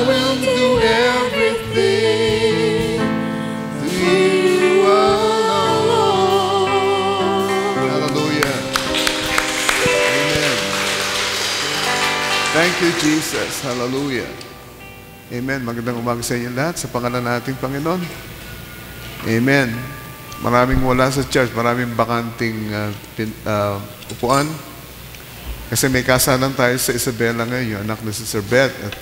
will do everything to you alone. Hallelujah. Amen. Thank you, Jesus. Hallelujah. Amen. Magandang umaga sa inyo lahat sa pangalan nating Panginoon. Amen. Maraming wala sa church, maraming bakanting upuan. Kasi may kasalan tayo sa Isabela ngayon, yung anak ni Sister Beth, at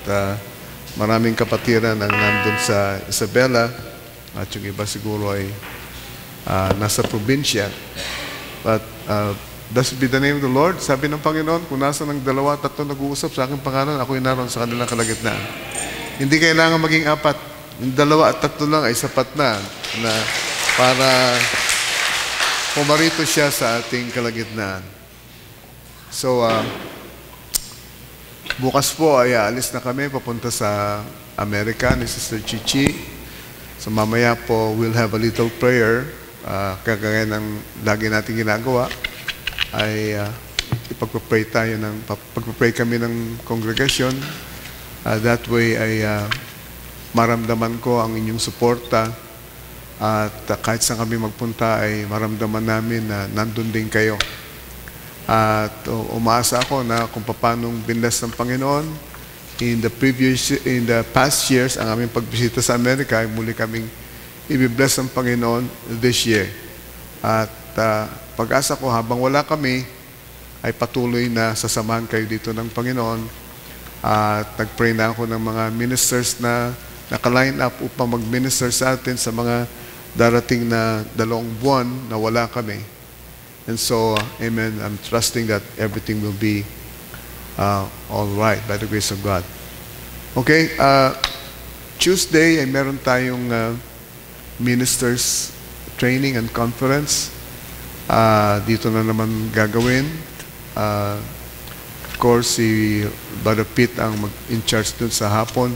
maraming kapatiran ang nandun sa Isabela, at yung iba siguro ay nasa probinsya. But blessed be the name of the Lord. Sabi ng Panginoon, kung nasa ng 2 at 3 nag-uusap sa aking pangalan, ako'y naroon sa kanilang kalagitnaan. Hindi kailangan maging 4. Yung 2 at 3 lang ay sapat na para pumarito siya sa ating kalagitnaan. So, bukas po ay aalis na kami papunta sa Amerika ni Sister Chichi. So, mamaya po we'll have a little prayer. Kagaya ng lagi natin ginagawa ay ipagpapray tayo pagpapray kami ng congregation. That way ay maramdaman ko ang inyong suporta at kahit saan kami magpunta ay maramdaman namin na nandun din kayo. At umaasa ako na kung paano binless ng Panginoon in the past years ang aming pagbisita sa Amerika ay muli kaming i-bless ng Panginoon this year. At pag-asa ko habang wala kami ay patuloy na sasamahan kayo dito ng Panginoon. At nag-pray na ako ng mga ministers na naka-line up upang mag-minister sa atin sa mga darating na 2 buwan na wala kami. And so, amen, I'm trusting that everything will be all right by the grace of God. Okay, Tuesday ay meron tayong ministers training and conference. Dito na naman gagawin. Of course, si Brother Pete ang in-charge dun sa hapon.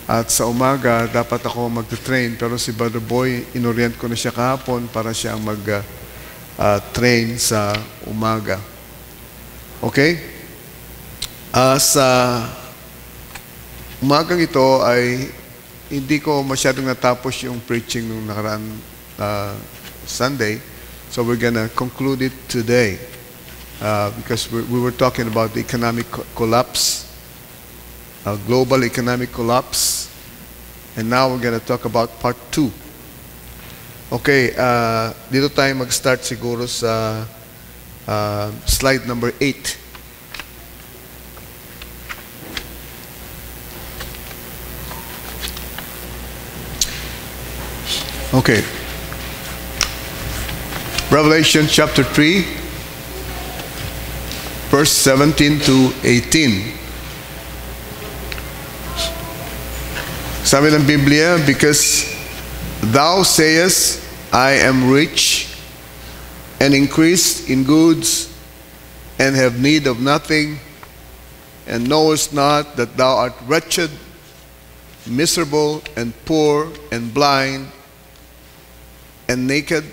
At sa umaga, dapat ako mag-train. Pero si Brother Boy, inorient ko na siya kahapon para siya ang train sa umaga. Okay? Sa umagang ito ay hindi ko masyadong natapos yung preaching nung nakaraan Sunday. So we're gonna conclude it today. Because we were talking about the economic collapse, global economic collapse. And now we're gonna talk about part 2. Okay, dito tayo mag-start siguro sa slide number 8. Okay. Revelation chapter 3, verse 17 to 18. Sabi ng Biblia, because thou sayest, I am rich and increased in goods and have need of nothing, and knowest not that thou art wretched, miserable, and poor, and blind, and naked.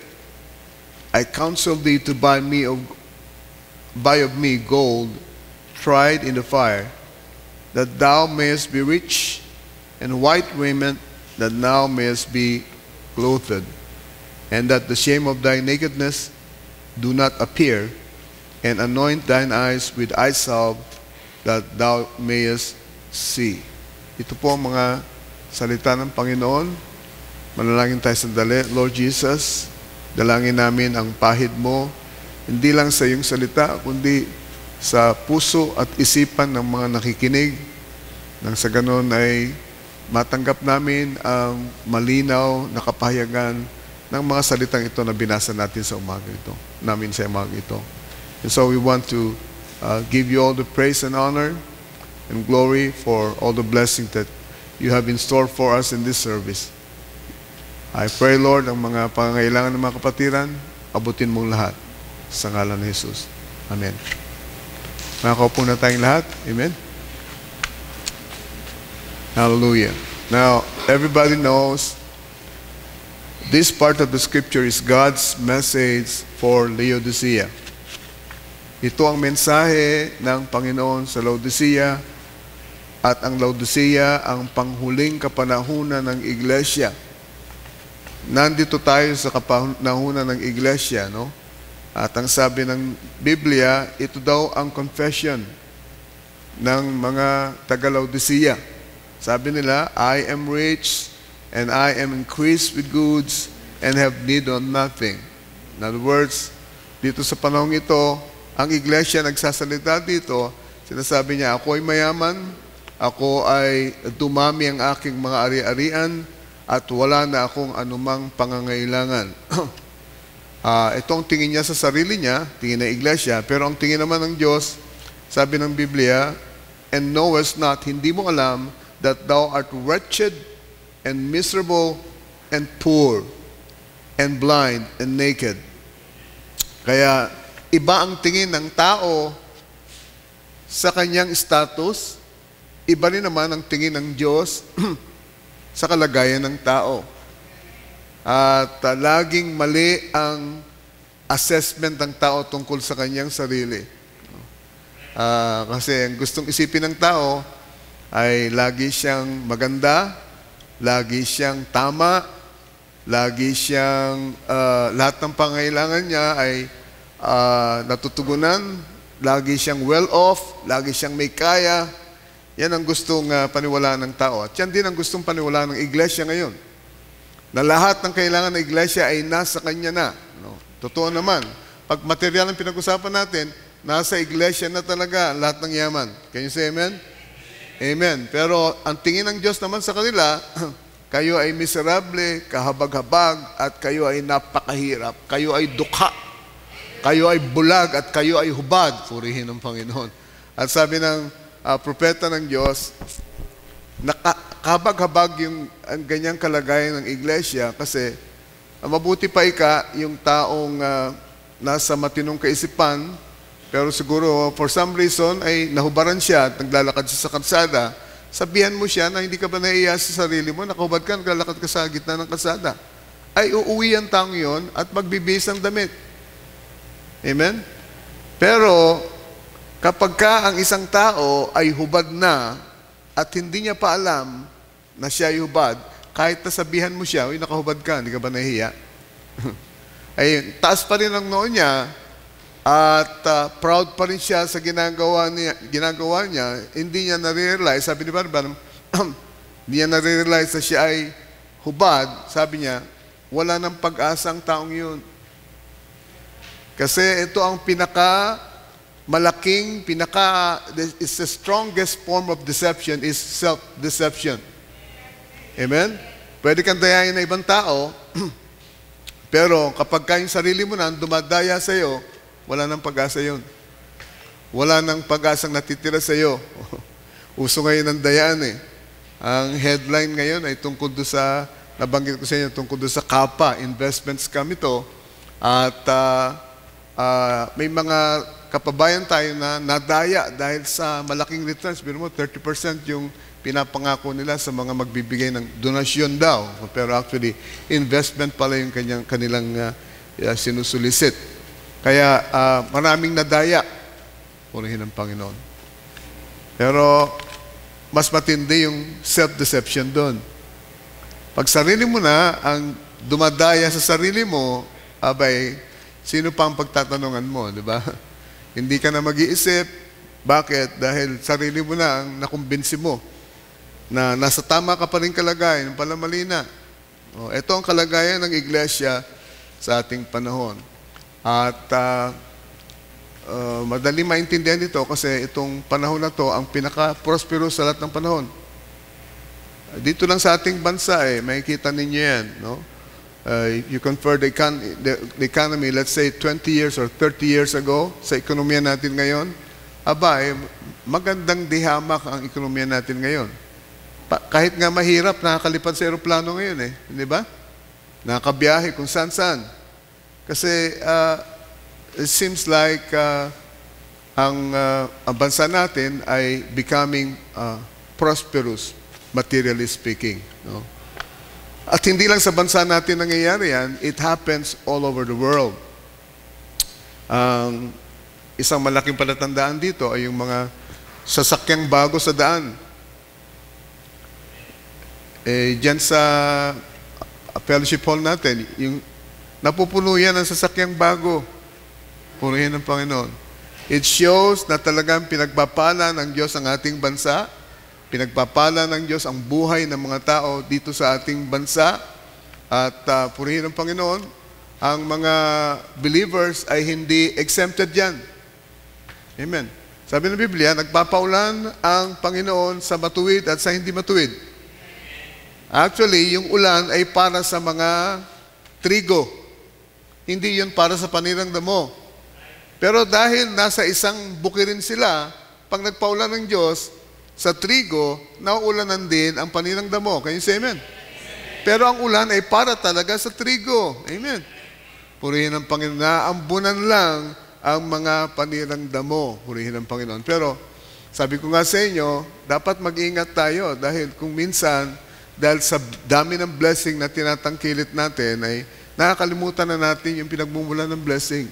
I counsel thee to buy of me gold tried in the fire, that thou mayest be rich, and white raiment, that thou mayest be clothed, and that the shame of thy nakedness do not appear, and anoint thine eyes with eye salve, that thou mayest see. Ito po ang mga salita ng Panginoon. Manalangin tayo sandali. Lord Jesus, dalangin namin ang pahid mo, hindi lang sa iyong salita, kundi sa puso at isipan ng mga nakikinig, nang sa ganon ay matanggap namin ang malinaw na kapahayagan ng mga salitang ito na binasa natin sa umaga ito, And so we want to give you all the praise and honor and glory for all the blessings that you have in store for us in this service. I pray, Lord, ang mga pangangailangan ng mga kapatiran, abutin mong lahat sa ngalan ni Jesus. Amen. Makakaupo na tayong lahat. Amen. Hallelujah. Now, everybody knows this part of the scripture is God's message for Laodicea. Ito ang mensahe ng Panginoon sa Laodicea At ang Laodicea ang panghuling kapanahunan ng iglesia. Nandito tayo sa kapanahunan ng iglesia, no? At ang sabi ng Biblia, ito daw ang confession ng mga taga-Laodicea. Sabi nila, I am rich and I am increased with goods and have need of nothing. In other words, dito sa panahong ito, ang iglesia nagsasalita dito, sinasabi niya, ako ay mayaman, ako ay dumami ang aking mga ari-arian, at wala na akong anumang pangangailangan. Ito ang tingin niya sa sarili niya, tingin ng iglesia, pero ang tingin naman ng Diyos, sabi ng Biblia, and knowest not, hindi mo alam, that thou art wretched and miserable and poor and blind and naked. Kaya iba ang tingin ng tao sa kanyang status, iba rin naman ang tingin ng Diyos sa kalagayan ng tao. At laging mali ang assessment ng tao tungkol sa kanyang sarili. Kasi ang gustong isipin ng tao ay lagi siyang maganda, lagi siyang tama, lagi siyang lahat ng pangailangan niya ay natutugunan, lagi siyang well-off, lagi siyang may kaya. Yan ang gustong paniwalaan ng tao. At yan din ang gustong paniwalaan ng iglesia ngayon. Na lahat ng kailangan ng iglesia ay nasa kanya na. No? Totoo naman. Pag material ang pinag-usapan natin, nasa iglesia na talaga lahat ng yaman. Can you say amen? Amen. Pero ang tingin ng Diyos naman sa kanila, kayo ay miserable, kahabag-habag, at kayo ay napakahirap. Kayo ay dukha. Kayo ay bulag, at kayo ay hubad. Purihin ng Panginoon. At sabi ng propeta ng Diyos, nakabag-habag ang ganyang kalagayan ng iglesia kasi mabuti pa yung taong nasa matinong kaisipan pero siguro for some reason ay nahubaran siya at naglalakad siya sa kalsada, sabihan mo siya na hindi ka ba naiiya sa sarili mo, nakahubad ka, naglalakad ka sa gitna ng kalsada, ay uuwi ang taong yon at magbibihis ng damit. Amen? Pero kapag ang isang tao ay hubad na at hindi niya pa alam na siya ay hubad, kahit nasabihan mo siya, uy, nakahubad ka, hindi ka ba nahihiya? Ay, taas pa rin ang noo niya at proud pa rin siya sa ginagawa niya, hindi niya nare-realize, sabi ni Barban, hindi niya nare-realize na siya ay hubad, sabi niya, wala nang pag-asa ang taong yun. Kasi ito ang it's the strongest form of deception is self-deception. Amen? Pwede kang dayain na ibang tao, pero kapag yung sarili mo na dumadaya sa iyo, wala nang pag-asa yun. Wala nang pag-asang natitira sa iyo. Uso ngayon ang dayaan eh. Ang headline ngayon ay tungkol doon sa, nabanggit ko sa inyo, tungkol doon sa Kappa, investment scam ito. At may mga kapabayan tayo na nadaya dahil sa malaking returns. Biro mo, 30% yung pinapangako nila sa mga magbibigay ng donasyon daw. Pero actually, investment pala yung kanilang sinusulisit. Kaya maraming nadaya. Purihin ng Panginoon. Pero mas matindi yung self-deception doon. Pag sarili mo na ang dumadaya sa sarili mo, abay, sino pa ang pagtatanungan mo, di ba? Hindi ka na mag-iisip. Bakit? Dahil sarili mo na ang nakumbinsi mo na nasa tama ka pa rin kalagayan, pala mali na. Ito ang kalagayan ng iglesia sa ating panahon. At madali maintindihan ito kasi itong panahon na to ang pinaka-prosperous sa lahat ng panahon. Dito lang sa ating bansa makikita ninyo yan, no? You compare the economy, let's say 20 years or 30 years ago, sa ekonomiya natin ngayon, magandang dihamak ang ekonomiya natin ngayon. Kahit nga mahirap, nakakalipad sa aeroplano ngayon di ba? Nakakabiyahe kung saan-saan. Kasi it seems like ang bansa natin ay becoming prosperous, materially speaking. No? At hindi lang sa bansa natin nangyayari yan, it happens all over the world. Isang malaking palatandaan dito ay yung mga sasakyang bago sa daan. Dyan sa fellowship hall natin, yung napupuno yan ang sasakyang bago. Purihin ng Panginoon. It shows na talagang pinagpapala ng Diyos ang ating bansa, pinagpapala ng Diyos ang buhay ng mga tao dito sa ating bansa, at purihin ng Panginoon, ang mga believers ay hindi exempted yan. Amen. Sabi ng Biblia, nagpapaulan ang Panginoon sa matuwid at sa hindi matuwid. Actually, yung ulan ay para sa mga trigo. Hindi yun para sa panirang damo. Pero dahil nasa isang bukirin sila, pag nagpaulan ng Diyos, sa trigo, nauulanan din ang panirang damo. Can you say amen? Pero ang ulan ay para talaga sa trigo. Amen. Purihin ang Panginoon. Naambunan lang ang mga panirang damo. Purihin ang Panginoon. Pero sabi ko nga sa inyo, dapat mag-ingat tayo dahil kung minsan, dahil sa dami ng blessing na tinatangkilit natin, ay nakakalimutan na natin yung pinagmumula ng blessing.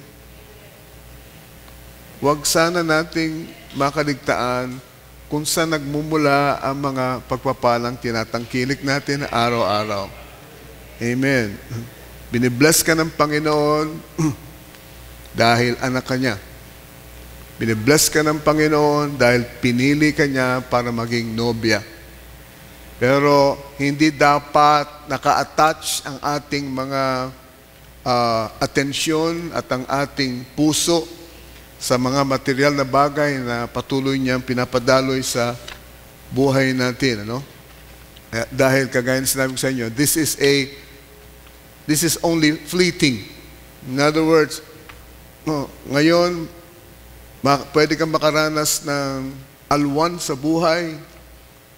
Huwag sana nating makaligtaan kung saan nagmumula ang mga pagpapalang tinatangkilik natin araw-araw. Amen. Binibless ka ng Panginoon dahil anak ka niya. Binibless ka ng Panginoon dahil pinili ka niya para maging nobya. Pero hindi dapat naka-attach ang ating mga atensyon at ang ating puso sa mga material na bagay na patuloy niyang pinapadaloy sa buhay natin, ano? Dahil kagaya ng sinabi ko sa inyo, this is only fleeting. In other words, ngayon pwede kang makaranas ng alwan sa buhay,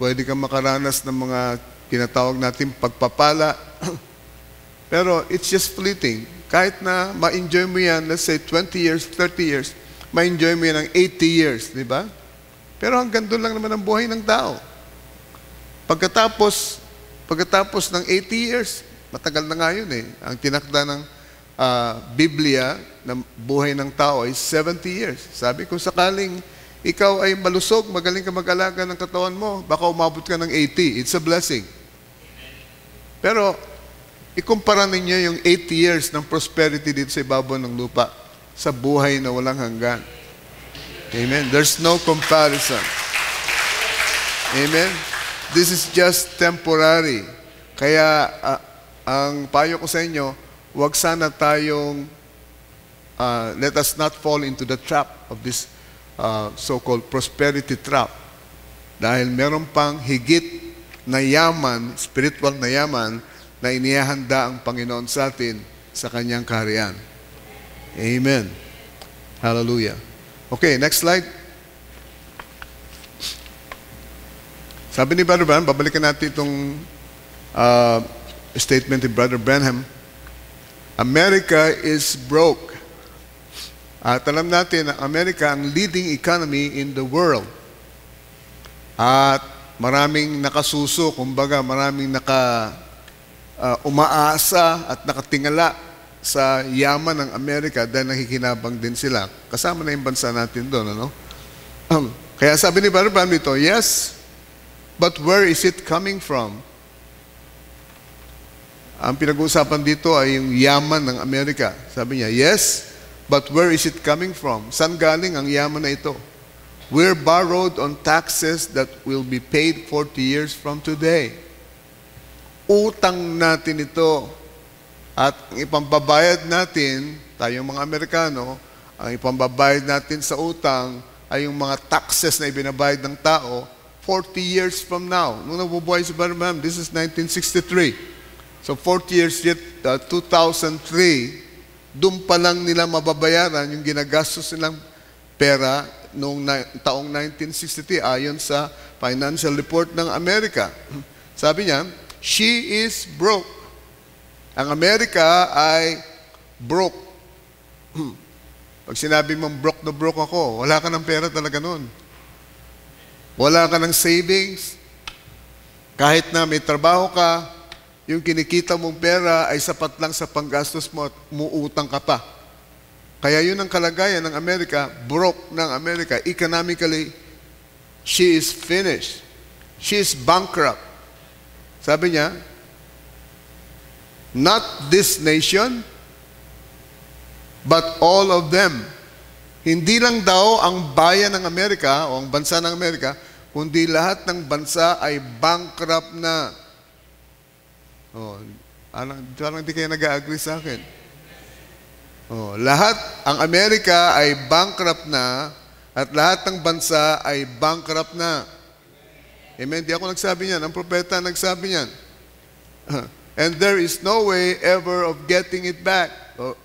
pwede kang makaranas ng mga tinatawag natin pagpapala, pero it's just fleeting. Kahit na ma-enjoy mo yan, let's say 20 years, 30 years, ma-enjoy mo yan ng 80 years, di ba? Pero hanggang doon lang naman ang buhay ng tao. Pagkatapos ng 80 years, matagal na nga yun eh. Ang tinakda ng Biblia ng buhay ng tao ay 70 years. Sabi, kung sakaling ikaw ay malusog, magaling ka mag-alaga ng katawan mo, baka umabot ka ng 80. It's a blessing. Pero, ikumpara ninyo yung 80 years ng prosperity dito sa ibabaw ng lupa sa buhay na walang hanggan. Amen. There's no comparison. Amen. This is just temporary. Kaya ang payo ko sa inyo, huwag sana tayong let us not fall into the trap of this so-called prosperity trap. Dahil meron pang higit na yaman, spiritual na yaman, na inihahanda ang Panginoon sa atin sa Kanyang kaharian. Amen. Hallelujah. Okay, next slide. Sabi ni Brother Branham, babalikan natin itong statement ni Brother Branham. America is broke. At alam natin na Amerika ang leading economy in the world. At maraming nakasuso, kumbaga maraming umaasa at nakatingala sa yaman ng Amerika dahil nakikinabang din sila. Kasama na yung bansa natin doon, ano? Kaya sabi ni Brother Branham dito, yes, but where is it coming from? Ang pinag-uusapan dito ay yung yaman ng Amerika. Sabi niya, yes, but where is it coming from? Saan galing ang yaman na ito? We're borrowed on taxes that will be paid 40 years from today. Utang natin ito. At ang ipambabayad natin, tayong mga Amerikano, ang ipambabayad natin sa utang ay yung mga taxes na ibinabayad ng tao 40 years from now. Nung nabubuhay si Brother Branham, this is 1963. So 40 years yet, 2003, doon pa lang nila mababayaran yung ginagastos nilang pera noong taong 1963 ayon sa financial report ng Amerika. Sabi niya, she is broke. Ang Amerika ay broke. Pag sinabi mong broke na broke ako, wala ka ng pera talaga nun. Wala ka ng savings. Kahit na may trabaho ka, yung kinikita mong pera ay sapat lang sa panggastos mo at muutang ka pa. Kaya yun ang kalagayan ng Amerika, broke ng Amerika. Economically, she is finished. She is bankrupt. Sabi niya, not this nation, but all of them. Hindi lang daw ang bayan ng Amerika o ang bansa ng Amerika, kundi lahat ng bansa ay bankrupt na. Oh, parang hindi kayo nag-agree sa akin. Oh, lahat, ang Amerika ay bankrupt na at lahat ng bansa ay bankrupt na. Amen? Di ako nagsabi niyan. Ang propeta nagsabi niyan. And there is no way ever of getting it back. Oh,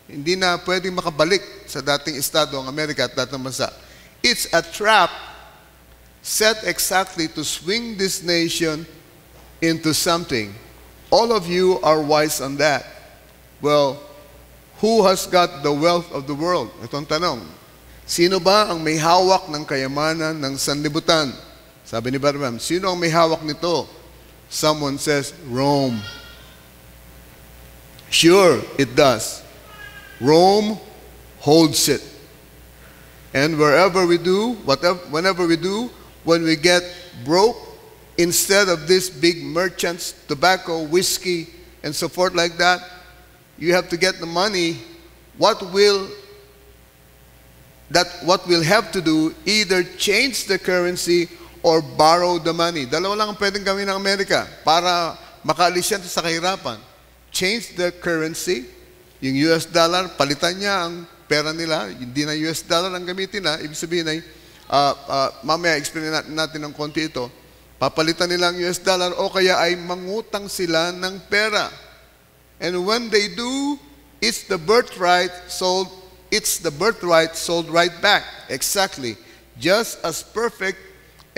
hindi na pwedeng makabalik sa dating estado ang Amerika at dating bansa. It's a trap set exactly to swing this nation into something. All of you are wise on that. Well, who has got the wealth of the world? Ito ang tanong. Sino ba ang may hawak ng kayamanan ng sanlibutan? Sabi ni Barnabas, sino ang may hawak nito? Someone says, Rome. Sure, it does. Rome holds it. And wherever we do, whenever we do, when we get broke, instead of these big merchants, tobacco, whiskey, and so forth like that, you have to get the money. What we'll have to do, either change the currency or borrow the money. Dalawa lang ang pwedeng gawin ng Amerika para makaalis yan sa kahirapan. Change the currency, yung US dollar, palitan niya ang pera nila, hindi na US dollar ang gamitin na, ibig sabihin ay, mamaya explain natin ng konti ito, papalitan nila ang US dollar o kaya ay mangutang sila ng pera. And when they do, it's the birthright sold right back. Exactly. Just as perfect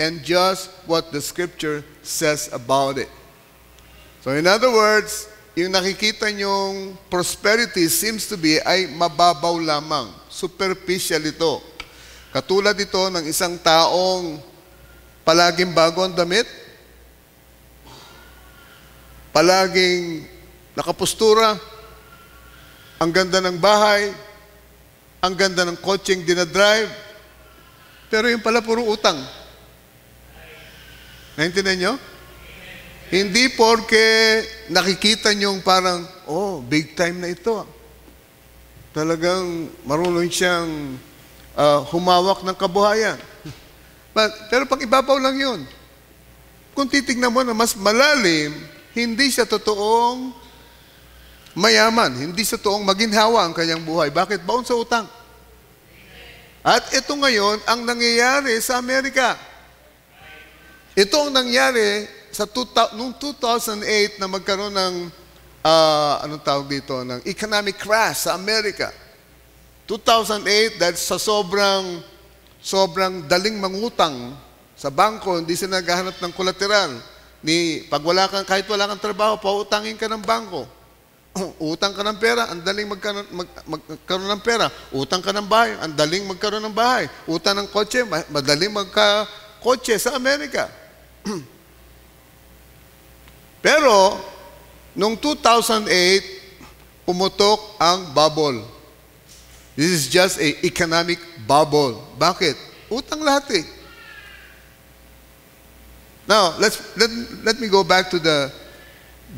and just what the scripture says about it. So in other words, yung nakikita nyong prosperity seems to be ay mababaw lamang. Superficial ito. Katulad ito ng isang taong palaging bago ang damit, palaging nakapustura, ang ganda ng bahay, ang ganda ng kotseng dinadrive, pero yung pala puro utang. Naintindihan nyo? Hindi porke nakikita nyong parang, oh, big time na ito. Talagang marunong siyang humawak ng kabuhayan. Pero pag ibabaw lang yun. Kung titignan mo na mas malalim, hindi siya totoong mayaman, hindi sa toong maginhawa ang kanyang buhay. Bakit? Baon sa utang. At ito ngayon ang nangyayari sa Amerika. Ito ang nangyari sa noong 2008 na magkaroon ng anong tawag dito, ng economic crash sa Amerika. 2008 dahil sa sobrang daling mangutang sa bangko, hindi sila naghahanap ng collateral. Kahit wala kang trabaho, pautangin ka ng bangko. Utang ka ng pera, ang daling magkaroon ng pera. Utang ka ng bahay, ang daling magkaroon ng bahay. Utang ng kotse, madaling magka-kotse sa Amerika. Pero, noong 2008, pumutok ang bubble. This is just an economic bubble. Bakit? Utang lahat eh. Now, let me go back to the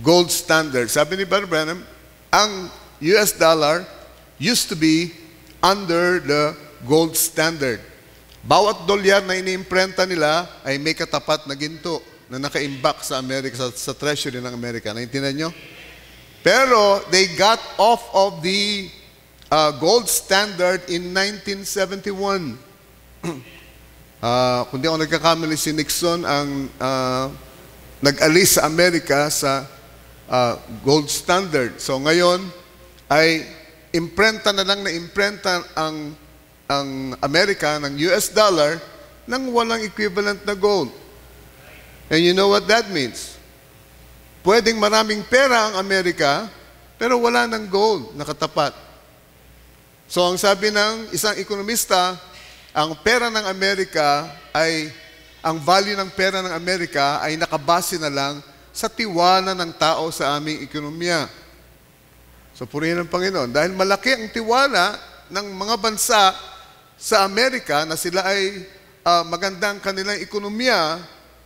gold standard. Sabi ni Brother Branham, ang US dollar used to be under the gold standard. Bawat dolyar na iniimprenta nila ay may katapat na ginto na nakaimbak sa Amerika, sa treasury ng Amerika. Naintindihan nyo? Pero they got off of the gold standard in 1971. Kung di ako nagkakamali, si Nixon ang nag-alis sa Amerika sa gold standard. So ngayon ay imprenta na lang na imprenta ang Amerika ng US dollar nang walang equivalent na gold. And you know what that means? Pwedeng maraming pera ang Amerika, pero wala ng gold na katapat. So ang sabi ng isang ekonomista, ang pera ng Amerika ang value ng pera ng Amerika ay nakabase na lang sa tiwala ng tao sa aming ekonomiya. So purihin ang Panginoon. Dahil malaki ang tiwala ng mga bansa sa Amerika na sila ay magandang kanilang ekonomiya,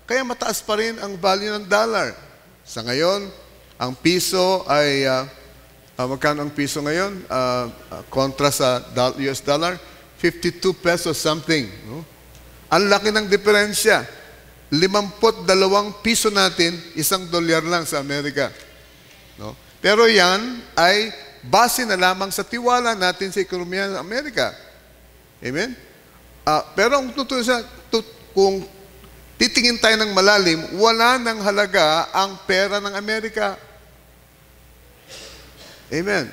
Kaya mataas pa rin ang value ng dollar. Sa ngayon, ang piso ay, magkano ang piso ngayon? Kontra sa US dollar, 52 pesos something. No? Ang laki ng diferensya. 52 piso natin, $1 lang sa Amerika. No? Pero yan ay base na lamang sa tiwala natin sa ekonomiya ng Amerika. Amen? Pero kung titingin tayo ng malalim, wala nang halaga ang pera ng Amerika. Amen?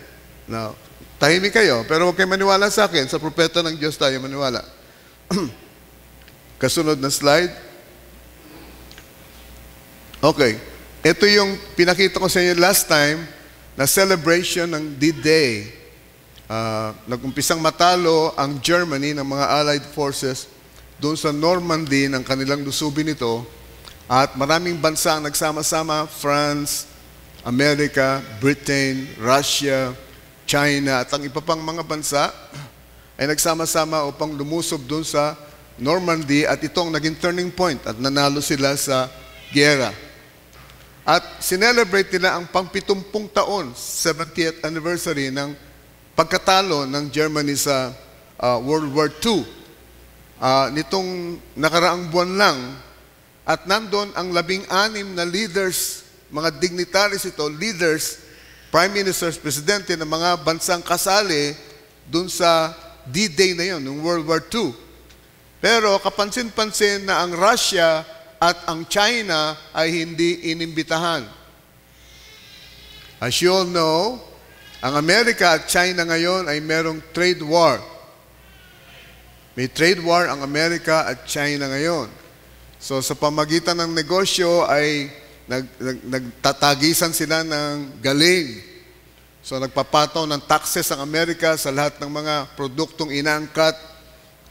Now, tahimik kayo, pero huwag kayo maniwala sa akin. Sa propeta ng Diyos tayo maniwala. Kasunod na slide. Okay. Ito yung pinakita ko sa inyo last time na celebration ng D-Day. Nag-umpisang matalo ang Germany ng mga Allied Forces doon sa Normandy ng kanilang lusubin ito. At maraming bansa ang nagsama-sama, France, America, Britain, Russia, China, at ang iba pang mga bansa ay nagsama-sama upang lumusob doon sa Normandy at ito ang naging turning point at nanalo sila sa giyera. At sinelebrate nila ang pang-70 taon, 70th anniversary ng pagkatalo ng Germany sa World War II. Nitong nakaraang buwan lang, at nandun ang 16 na leaders, mga dignitaries ito, leaders, prime ministers, presidente ng mga bansang kasali dun sa D-Day na yon, ng World War II. Pero kapansin-pansin na ang Russia at ang China ay hindi inimbitahan. As you all know, ang Amerika at China ngayon ay merong trade war. May trade war ang Amerika at China ngayon. So sa pamagitan ng negosyo ay nagtatagisan sila ng galing. So nagpapataw ng taxes ang Amerika sa lahat ng mga produktong inaangkat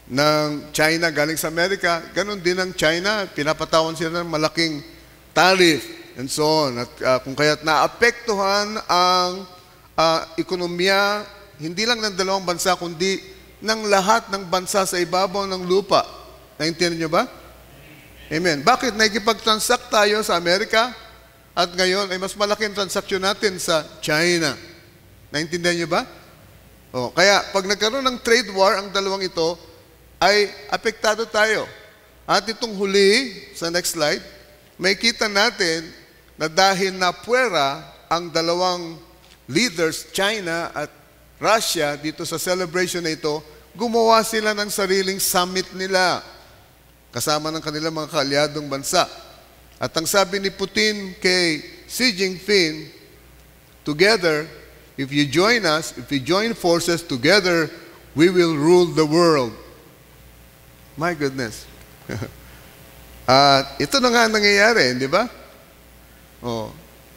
ng China galing sa Amerika. Ganon din ang China, pinapatawan sila ng malaking tariff and so on. At kung kaya't naapektuhan ang ekonomiya, hindi lang ng dalawang bansa, kundi ng lahat ng bansa sa ibabaw ng lupa. Naintindihan niyo ba? Amen. Bakit? Nakikipag-transact tayo sa Amerika at ngayon ay mas malaking transaksyon natin sa China. Naintindihan niyo ba? Kaya pag nagkaroon ng trade war, ang dalawang ito, ay apektado tayo. At itong huli, sa next slide, may kita natin na dahil napuwera ang dalawang leaders, China at Russia, dito sa celebration na ito, gumawa sila ng sariling summit nila, kasama ng kanilang mga kaalyadong bansa. At ang sabi ni Putin kay Xi Jinping, together, if you join us, if you join forces together, we will rule the world. My goodness. At ito na nga nangyayari, di ba?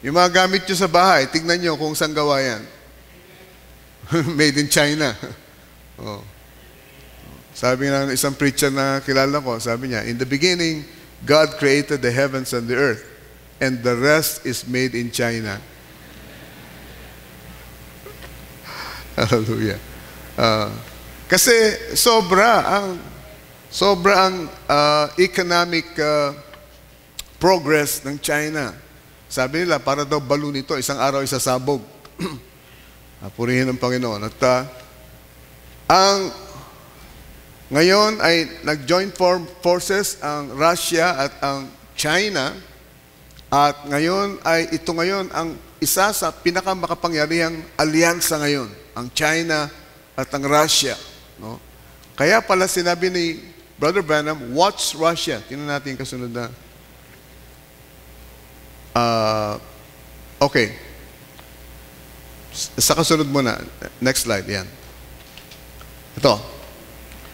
Yung mga gamit nyo sa bahay, tignan nyo kung saan gawa yan. Made in China. Sabi ng isang preacher na kilala ko, sabi niya, in the beginning, God created the heavens and the earth, and the rest is made in China. Hallelujah. Kasi sobra ang economic progress ng China. Sabi nila, para daw balon ito, isang araw isasabog. Purihin ng Panginoon. At ngayon ay nag-joint forces ang Russia at ang China. At ngayon ay ito ngayon ang isa sa pinakamakapangyarihang alyansa ngayon, ang China at ang Russia. No? Kaya pala sinabi ni Brother Branham, watch Russia. Tingnan natin yung kasunod na. Okay. Sa kasunod muna. Next slide. Yan. Ito.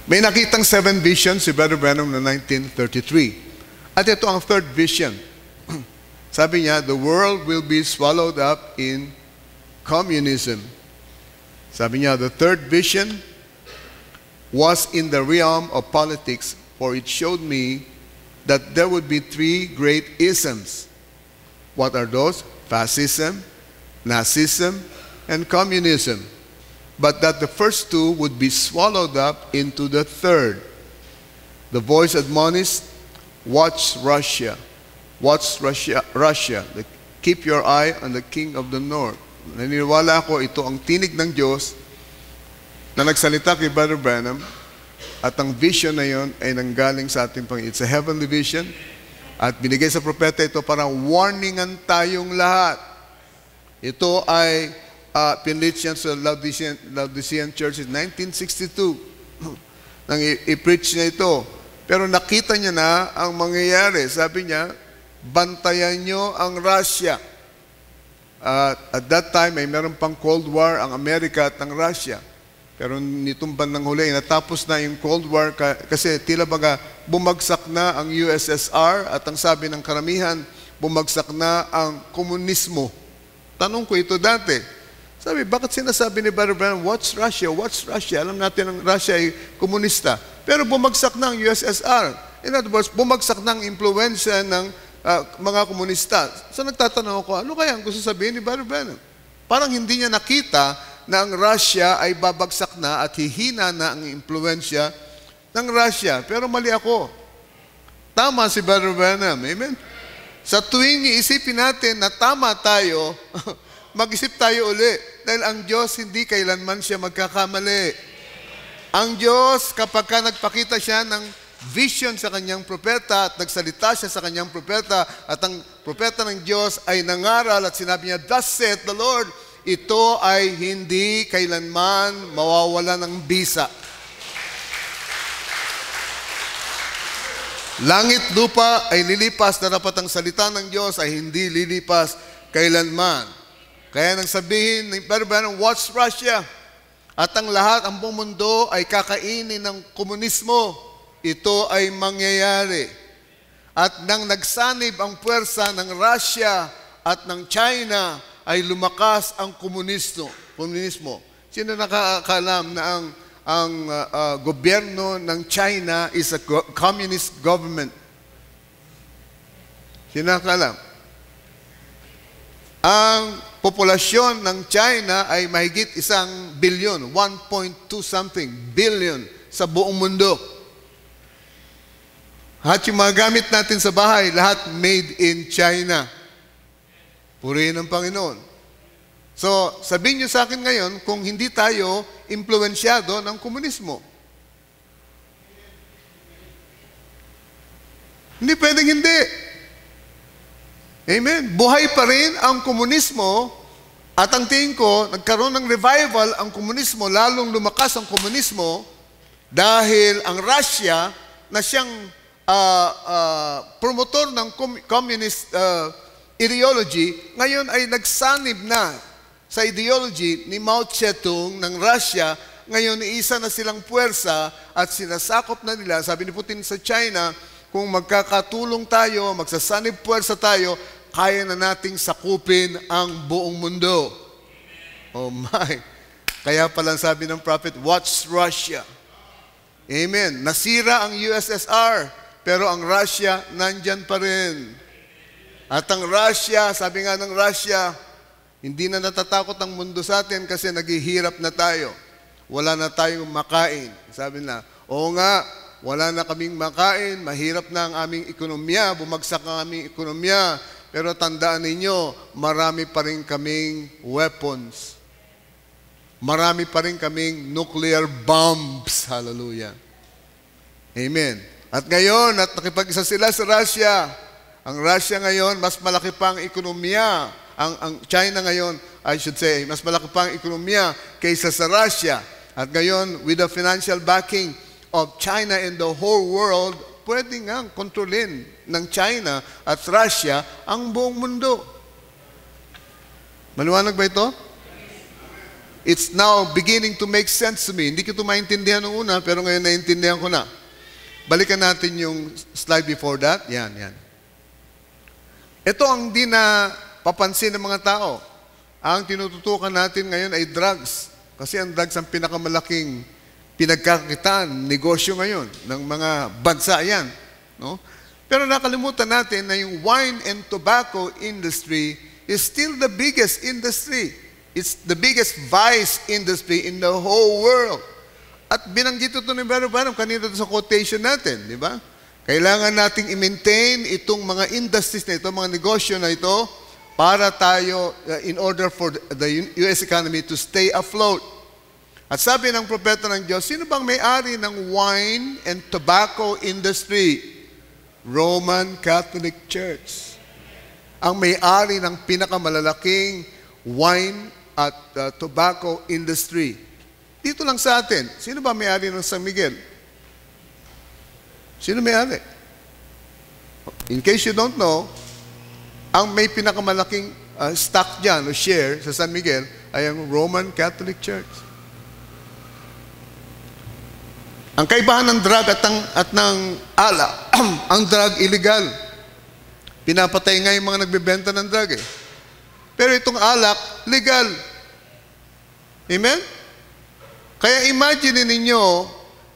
May nakitang 7 visions si Brother Branham na 1933. At ito ang third vision. Sabi niya, the world will be swallowed up in communism. Sabi niya, the third vision was in the realm of politics, for it showed me that there would be 3 great isms. What are those? Fascism, Nazism, and communism. But that the first 2 would be swallowed up into the third. The voice admonished, watch Russia. Watch Russia. Keep your eye on the king of the north. Naniniwala ako, ito ang tinig ng Diyos na nagsalita kay Brother Branham, at ang vision na yon ay nanggaling sa ating Panginoon. It's a heavenly vision, at binigay sa propeta ito para warningan tayong lahat. Ito ay pinlit yan sa Laodicean Church in 1962. Nang i-preach niya ito. Pero nakita niya na ang mangyayari. Sabi niya, bantayan niyo ang Russia. At that time, ay meron pang Cold War ang Amerika at ang Russia. Pero nitong bandang huli, natapos na yung Cold War kasi tila baga bumagsak na ang USSR at ang sabi ng karamihan, bumagsak na ang komunismo. Tanong ko ito dati. Sabi, bakit sinasabi ni Brother Branham, watch Russia, watch Russia? Alam natin ang Russia ay komunista. Pero bumagsak na ang USSR. In other words, bumagsak na ang impluensya ng mga komunista. So nagtatanong ako, ano kaya ang gusto sabihin ni Brother Branham? Parang hindi niya nakita na ang Russia ay babagsak na at hihina na ang impluensya ng Russia. Pero mali ako. Tama si Brother Branham. Amen? Sa tuwing iisipin natin na tama tayo, mag-isip tayo uli. Dahil ang Diyos hindi kailanman siya magkakamali. Ang Diyos, kapag ka nagpakita siya ng vision sa kanyang propeta at nagsalita siya sa kanyang propeta at ang propeta ng Diyos ay nangaral at sinabi niya, thus saith the Lord, ito ay hindi kailanman mawawala ng bisa. Langit, lupa ay lilipas, na dapat ang salita ng Diyos ay hindi lilipas kailanman. Kaya nang sabihin ni Brother Branham, watch Russia. At ang lahat, ang buong mundo ay kakainin ng komunismo. Ito ay mangyayari. At nang nagsanib ang puwersa ng Russia at ng China, ay lumakas ang komunismo. Sino nakakaalam na ang gobyerno ng China is a communist government? Sino nakakaalam? Ang populasyon ng China ay mahigit 1 billion, 1.2 something billion sa buong mundo. At yung mga gamit natin sa bahay, lahat made in China. Purihin ang Panginoon. So, sabihin niyo sa akin ngayon, kung hindi tayo impluensyado ng komunismo. Hindi pwedeng hindi. Amen. Buhay pa rin ang komunismo at ang tingin ko, nagkaroon ng revival ang komunismo, lalong lumakas ang komunismo dahil ang Russia na siyang promotor ng communist ideology, ngayon ay nagsanib na sa ideology ni Mao Zedong ng Russia. Ngayon, isa na silang puwersa at sinasakop na nila, sabi ni Putin sa China, kung magkakatulong tayo, magsasanib puwersa tayo, kaya na nating sakupin ang buong mundo. Oh my! Kaya pala sabi ng prophet, watch Russia. Amen. Nasira ang USSR, pero ang Russia nandyan pa rin. At ang Russia, sabi nga ng Russia, hindi na natatakot ang mundo sa atin kasi naghihirap na tayo. Wala na tayong makain. Sabi na, oo nga, wala na kaming makain, mahirap na ang aming ekonomiya, bumagsak ang aming ekonomiya, pero tandaan ninyo, marami pa rin kaming weapons. Marami pa rin kaming nuclear bombs. Hallelujah. Amen. At ngayon, at nakipag-isa sila sa Russia. Ang Russia ngayon, mas malaki pang ekonomiya. Ang China ngayon, I should say, mas malaki pang ekonomiya kaysa sa Russia. At ngayon, with the financial backing of China and the whole world, pwede nga kontrolin ng China at Russia ang buong mundo. Maliwanag ba ito? It's now beginning to make sense to me. Hindi ko ito maintindihan noong una, pero ngayon naintindihan ko na. Balikan natin yung slide before that. Yan. Ito ang di na papansin ng mga tao. Ang tinututukan natin ngayon ay drugs. Kasi ang drugs ang pinakamalaking pinagkakitaan, negosyo ngayon ng mga bansa yan. No? Pero nakalimutan natin na yung wine and tobacco industry is still the biggest industry. It's the biggest vice industry in the whole world. At binanggit ito ni Brother Branham kanina sa quotation natin, di ba? Kailangan nating i-maintain itong mga industries na ito, mga negosyo na ito, para tayo, in order for the US economy to stay afloat. At sabi ng propeta ng Diyos, sino bang may-ari ng wine and tobacco industry? Roman Catholic Church. Ang may-ari ng pinakamalalaking wine at tobacco industry. Dito lang sa atin, sino ba may-ari ng San Miguel? Sino may-ari? In case you don't know, ang may pinakamalaking stock dyan o share sa San Miguel ay ang Roman Catholic Church. Ang kaibahan ng drug at ng alak, ang drug illegal. Pinapatay nga yung mga nagbebenta ng drug eh. Pero itong alak, legal. Amen? Kaya imagine ninyo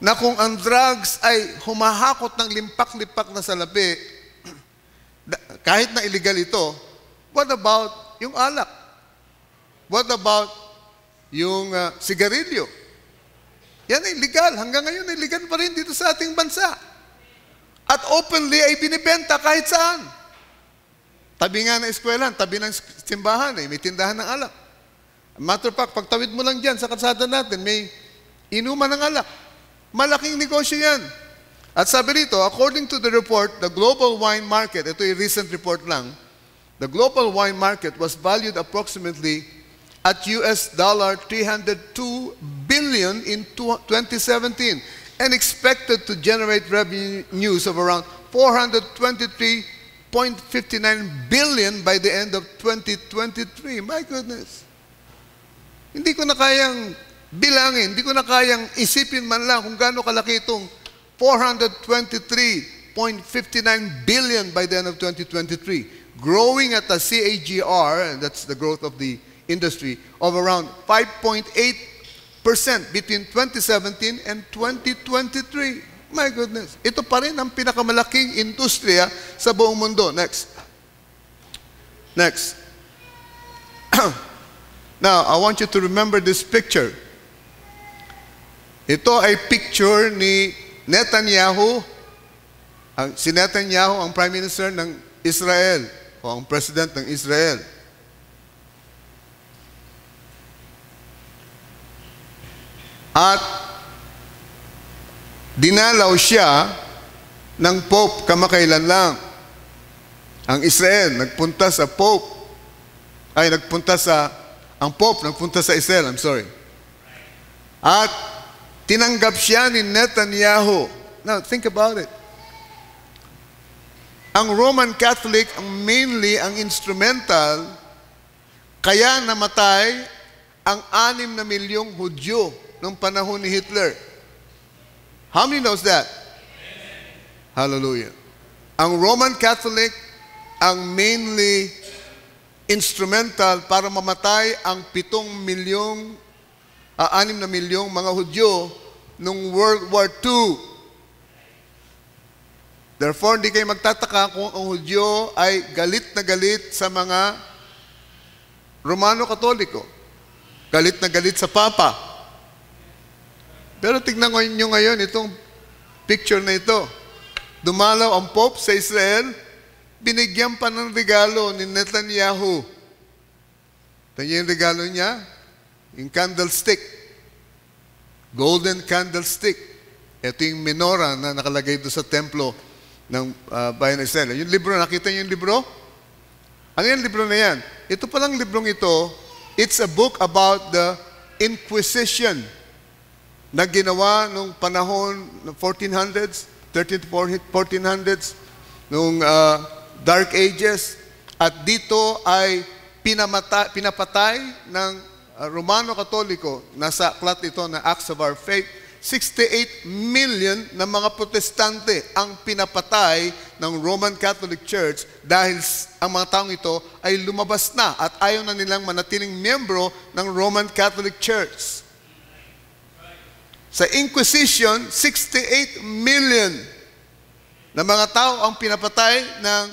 na kung ang drugs ay humahakot ng limpak-lipak na salapi, kahit na illegal ito, what about yung alak? What about yung sigarilyo? Yan ay legal. Hanggang ngayon ay legal pa rin dito sa ating bansa. At openly ay binibenta kahit saan. Tabi nga ng eskwelahan, tabi ng simbahan, may tindahan ng alak. Matter of fact, pagtawid mo lang dyan sa kalsada natin, may inuman ng alak. Malaking negosyo yan. At sabi rito, according to the report, the global wine market, ito yung recent report lang, the global wine market was valued approximately at US $302 billion in 2017 and expected to generate revenues of around $423.59 billion by the end of 2023. My goodness. Hindi ko na kayang bilangin, hindi ko na kayang isipin man lang kung gaano kalaki itong $423.59 billion by the end of 2023, growing at a CAGR, and that's the growth of the industry, of around 5.8% between 2017 and 2023. My goodness. Ito pa rin ang pinakamalaking industriya sa buong mundo. Next. Next. Now, I want you to remember this picture. Ito ay picture ni Netanyahu. Si Netanyahu ang Prime Minister ng Israel o ang President ng Israel. At dinalaw siya ng Pope kamakailan lang. Ang Israel nagpunta sa Pope. Ang Pope nagpunta sa Israel, I'm sorry. At tinanggap siya ni Netanyahu. Now, think about it. Ang Roman Catholic, mainly ang instrumental, kaya namatay ang 6 na milyong Hudyo noong panahon ni Hitler. How many knows that? Hallelujah. Ang Roman Catholic, ang mainly instrumental para mamatay ang 6 na milyong mga Hudyo nung World War II. Therefore, hindi kayo magtataka kung ang Hudyo ay galit na galit sa mga Romano-Katoliko. Galit na galit sa Papa. Pero tignan nyo ngayon itong picture na ito. Dumalaw ang Pope sa Israel, binigyan pa ng regalo ni Netanyahu. Tignan yung regalo niya, yung candlestick. Golden candlestick. Ito yung menorah na nakalagay doon sa templo ng bayan ng Israel. Yung libro, nakita niyo yung libro? Ano yung libro na yan? Ito palang librong ito, it's a book about the Inquisition na ginawa nung panahon ng 1400s, 13 to 1400s, nung Dark Ages. At dito ay pinapatay ng Romano-Katoliko, nasa aklat ito na Acts of Our Faith, 68 million na mga protestante ang pinapatay ng Roman Catholic Church dahil ang mga taong ito ay lumabas na at ayaw na nilang manatiling miyembro ng Roman Catholic Church. Sa Inquisition, 68 million na mga tao ang pinapatay ng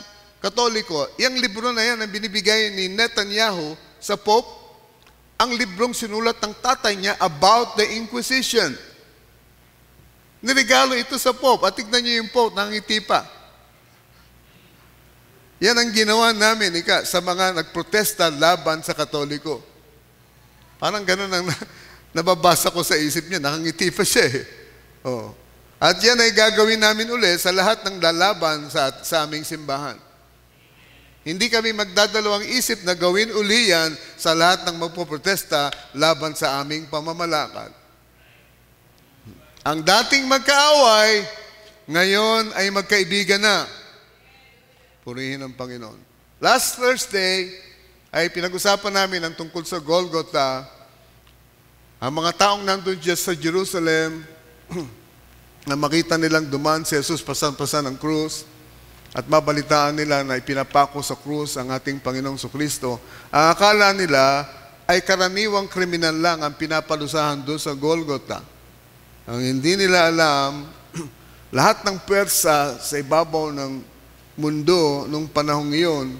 Katoliko. Yang libro na yan ang binibigay ni Netanyahu sa Pope, ang librong sinulat ng tatay niya about the Inquisition. Niregalo ito sa Pope. At tignan niyo yung Pope, nangiti pa. Yan ang ginawa namin, sa mga nagprotesta laban sa Katoliko. Parang ganun ang nababasa ko sa isip niya, nakangiti pa siya eh. Oh. At yan ay gagawin namin uli sa lahat ng lalaban sa aming simbahan. Hindi kami magdadalawang isip na gawin uli yan sa lahat ng magpoprotesta laban sa aming pamamalakad. Ang dating magkaaway, ngayon ay magkaibigan na. Purihin ang Panginoon. Last Thursday ay pinag-usapan namin ang tungkol sa Golgotha. Ang mga taong nandun dyan sa Jerusalem, na makita nilang dumaan si Jesus pasan-pasan ang krus, at mabalitaan nila na ipinapako sa krus ang ating Panginoong Kristo, ang akala nila ay karaniwang kriminal lang ang pinapalusahan doon sa Golgotha. Ang hindi nila alam, lahat ng pwersa sa ibabaw ng mundo nung panahong iyon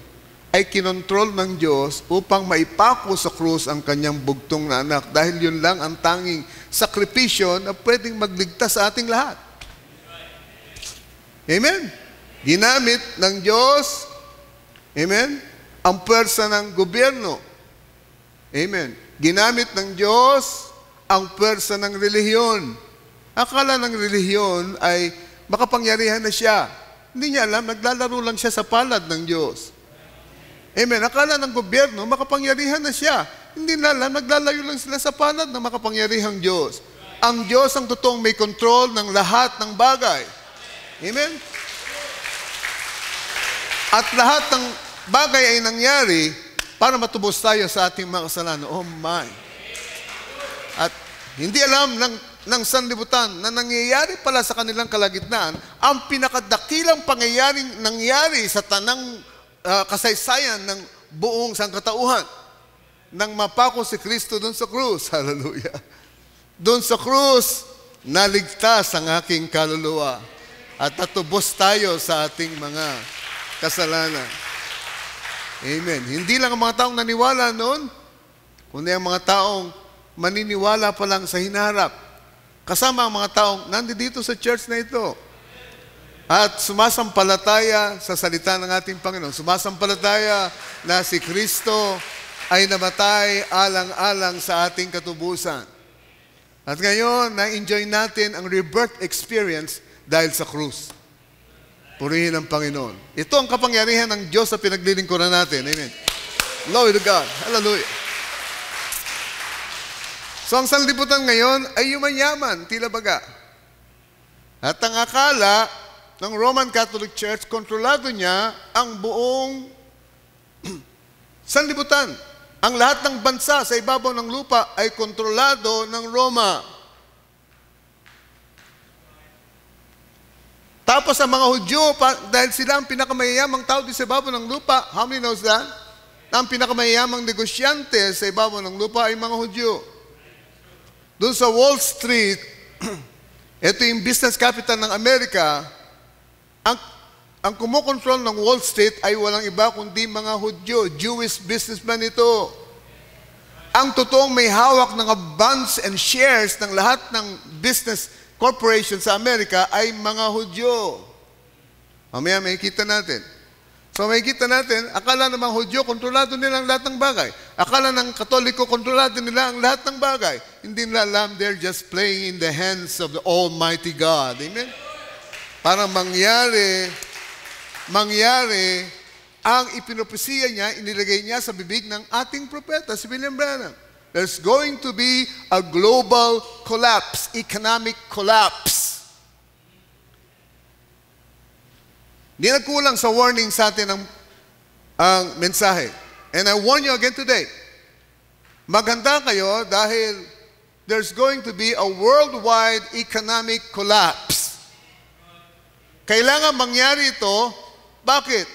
ay kinontrol ng Diyos upang maipako sa krus ang kanyang bugtong na anak, dahil yun lang ang tanging sakripisyo na pwedeng magligtas sa ating lahat. Amen? Ginamit ng Diyos, amen, ang pwersa ng gobyerno. Amen. Ginamit ng Diyos ang pwersa ng relihiyon. Akala ng relihiyon ay makapangyarihan na siya. Hindi niya alam, naglalaro lang siya sa palad ng Diyos. Amen. Akala ng gobyerno, makapangyarihan na siya. Hindi na alam, naglalayo lang sila sa palad ng makapangyarihang Diyos. Ang Diyos ang totoong may control ng lahat ng bagay. Amen. At lahat ng bagay ay nangyari para matubos tayo sa ating mga kasalanan. Oh my! At hindi alam ng sanlibutan na nangyayari pala sa kanilang kalagitnaan ang pinakadakilang pangyayaring nangyari sa tanang kasaysayan ng buong sangkatauhan. Nang mapako si Kristo doon sa krus. Hallelujah! Doon sa krus, naligtas ang aking kaluluwa at natubos tayo sa ating mga kasalanan. Amen. Hindi lang ang mga taong naniwala noon, kundi ang mga taong maniniwala pa lang sa hinaharap. Kasama ang mga taong nandito sa church na ito. At sumasampalataya sa salita ng ating Panginoon. Sumasampalataya na si Kristo ay namatay alang-alang sa ating katubusan. At ngayon, na-enjoy natin ang rebirth experience dahil sa krus. Purihin ang Panginoon. Ito ang kapangyarihan ng Diyos sa pinaglilingkuran natin. Amen. Glory to God. Hallelujah. So ang sanlibutan ngayon ay yumayaman, tila baga. At ang akala ng Roman Catholic Church, kontrolado niya ang buong sanlibutan. Ang lahat ng bansa sa ibabaw ng lupa ay kontrolado ng Roma. Tapos ang mga Hudyo, dahil sila ang pinakamayayamang tao sa ibabaw ng lupa, how many knows that? Ang pinakamayayamang negosyante sa ibabaw ng lupa ay mga Hudyo. Doon sa Wall Street, ito yung business capital ng Amerika, ang kumukontrol ng Wall Street ay walang iba kundi mga Hudyo, Jewish businessmen ito. Ang totoong may hawak ng bonds and shares ng lahat ng business corporation sa Amerika ay mga Hudyo. Mamaya makikita natin. So makikita natin, akala ng mga Hudyo, kontrolado nila ang lahat ng bagay. Akala ng Katoliko, kontrolado nila ang lahat ng bagay. Hindi nila alam, they're just playing in the hands of the Almighty God. Amen? Para mangyari ang ipinopesiya niya, inilagay niya sa bibig ng ating propeta, si William Branham. There's going to be a global collapse, economic collapse. Di nagkulang sa warning sa atin ang mensahe. And I warn you again today, maghanda kayo dahil there's going to be a worldwide economic collapse. Kailangan mangyari ito. Bakit?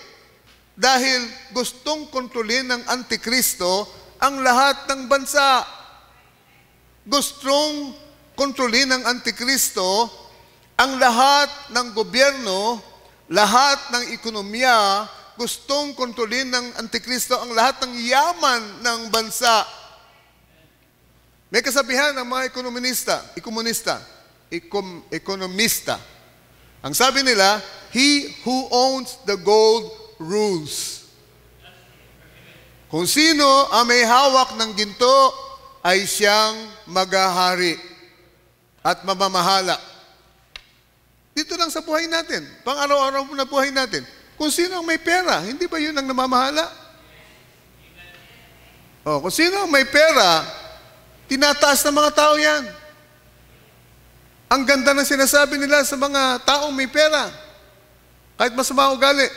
Dahil gustong kontrolin ng Antikristo ang lahat ng bansa. Gustong kontrolin ng Antikristo ang lahat ng gobyerno, lahat ng ekonomiya. Gustong kontrolin ng Antikristo ang lahat ng yaman ng bansa. May kasabihan ng mga ekonomista, ekonomista. Ang sabi nila, he who owns the gold rules. Kung sino ang may hawak ng ginto ay siyang maghahari at mamamahala. Dito lang sa buhay natin, pang-araw-araw na buhay natin. Kung sino ang may pera, hindi ba yun ang namamahala? Kung sino ang may pera, tinataas ng mga tao yan. Ang ganda ng sinasabi nila sa mga taong may pera. Kahit masama ugali.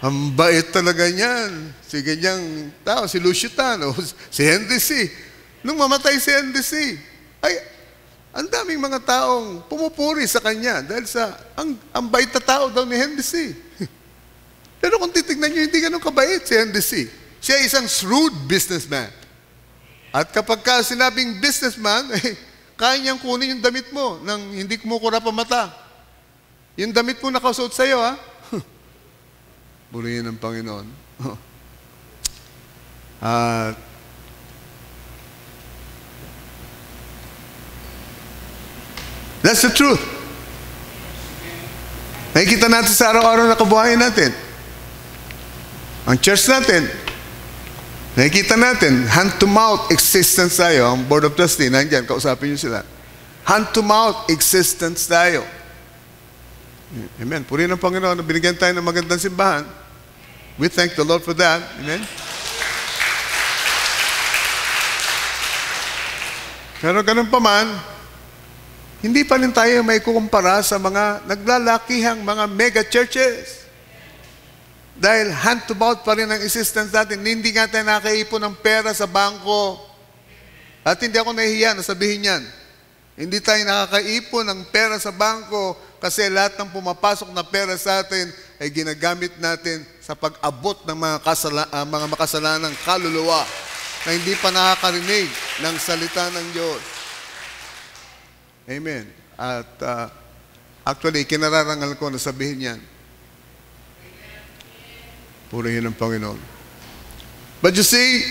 Ang bait talaga niyan. Si ganyang tao, si Lucitan o si Henry C. Nung mamatay si Henry C., ay, ang daming mga taong pumupuri sa kanya dahil sa ang bait na tao daw ni Henry C. Pero kung titignan niyo, hindi ganun kabait si Henry C. Siya isang shrewd businessman. At kapag ka sinabing businessman, kaya niyang kunin yung damit mo nang hindi kumukura pa mata. Yung damit mo nakasuot sa iyo, ha? Purihin ng Panginoon. At that's the truth. Nakikita natin sa araw-araw na kabuhayan natin. Ang church natin, nakikita natin, hand-to-mouth existence tayo. Ang Board of Trustees, nandiyan, kausapin niyo sila. Hand-to-mouth existence tayo. Amen. Purihin ng Panginoon na binigyan tayo ng magandang simbahan. We thank the Lord for that. Amen. Pero ganun pa man, hindi pa rin tayo may kukumpara sa mga naglalakihang mga mega churches. Dahil hand-to-mouth pa rin ang existence natin. Hindi nga tayo nakaipon ng pera sa bangko. At hindi ako nahihiya na sabihin yan. Hindi tayo nakakaipon ng pera sa bangko kasi lahat ng pumapasok na pera sa atin ay ginagamit natin sa pag-abot ng mga makasalanang kaluluwa na hindi pa nakakarinig ng salita ng Diyos. Amen. At actually, kinararangal ko na sabihin yan. Purihin ng Panginoon. But you see,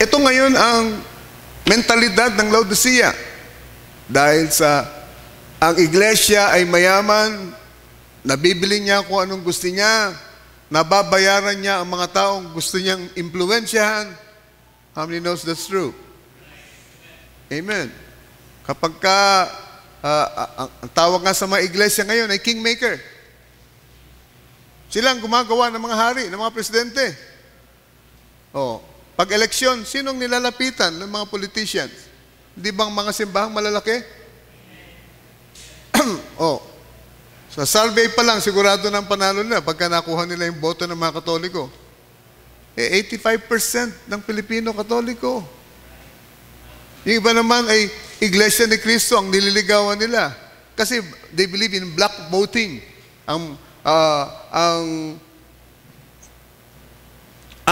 ito ngayon ang mentalidad ng Laodicea. Dahil sa ang iglesia ay mayaman, nabibili niya kung anong gusto niya, nababayaran niya ang mga taong gusto niyang impluwensyahan. How many knows that's true? Amen. Kapag ka, ang tawag nga sa mga iglesia ngayon ay kingmaker. Sila ang gumagawa ng mga hari, ng mga presidente. Pag eleksyon, sinong nilalapitan ng mga politicians? Di bang mga simbahang malalaki? Sa survey pa lang, sigurado ng panalo nila pagka nakuha nila yung boto ng mga Katoliko. 85% ng Pilipino Katoliko. Yung iba naman ay Iglesia ni Cristo ang nililigawan nila. Kasi they believe in black voting. Ang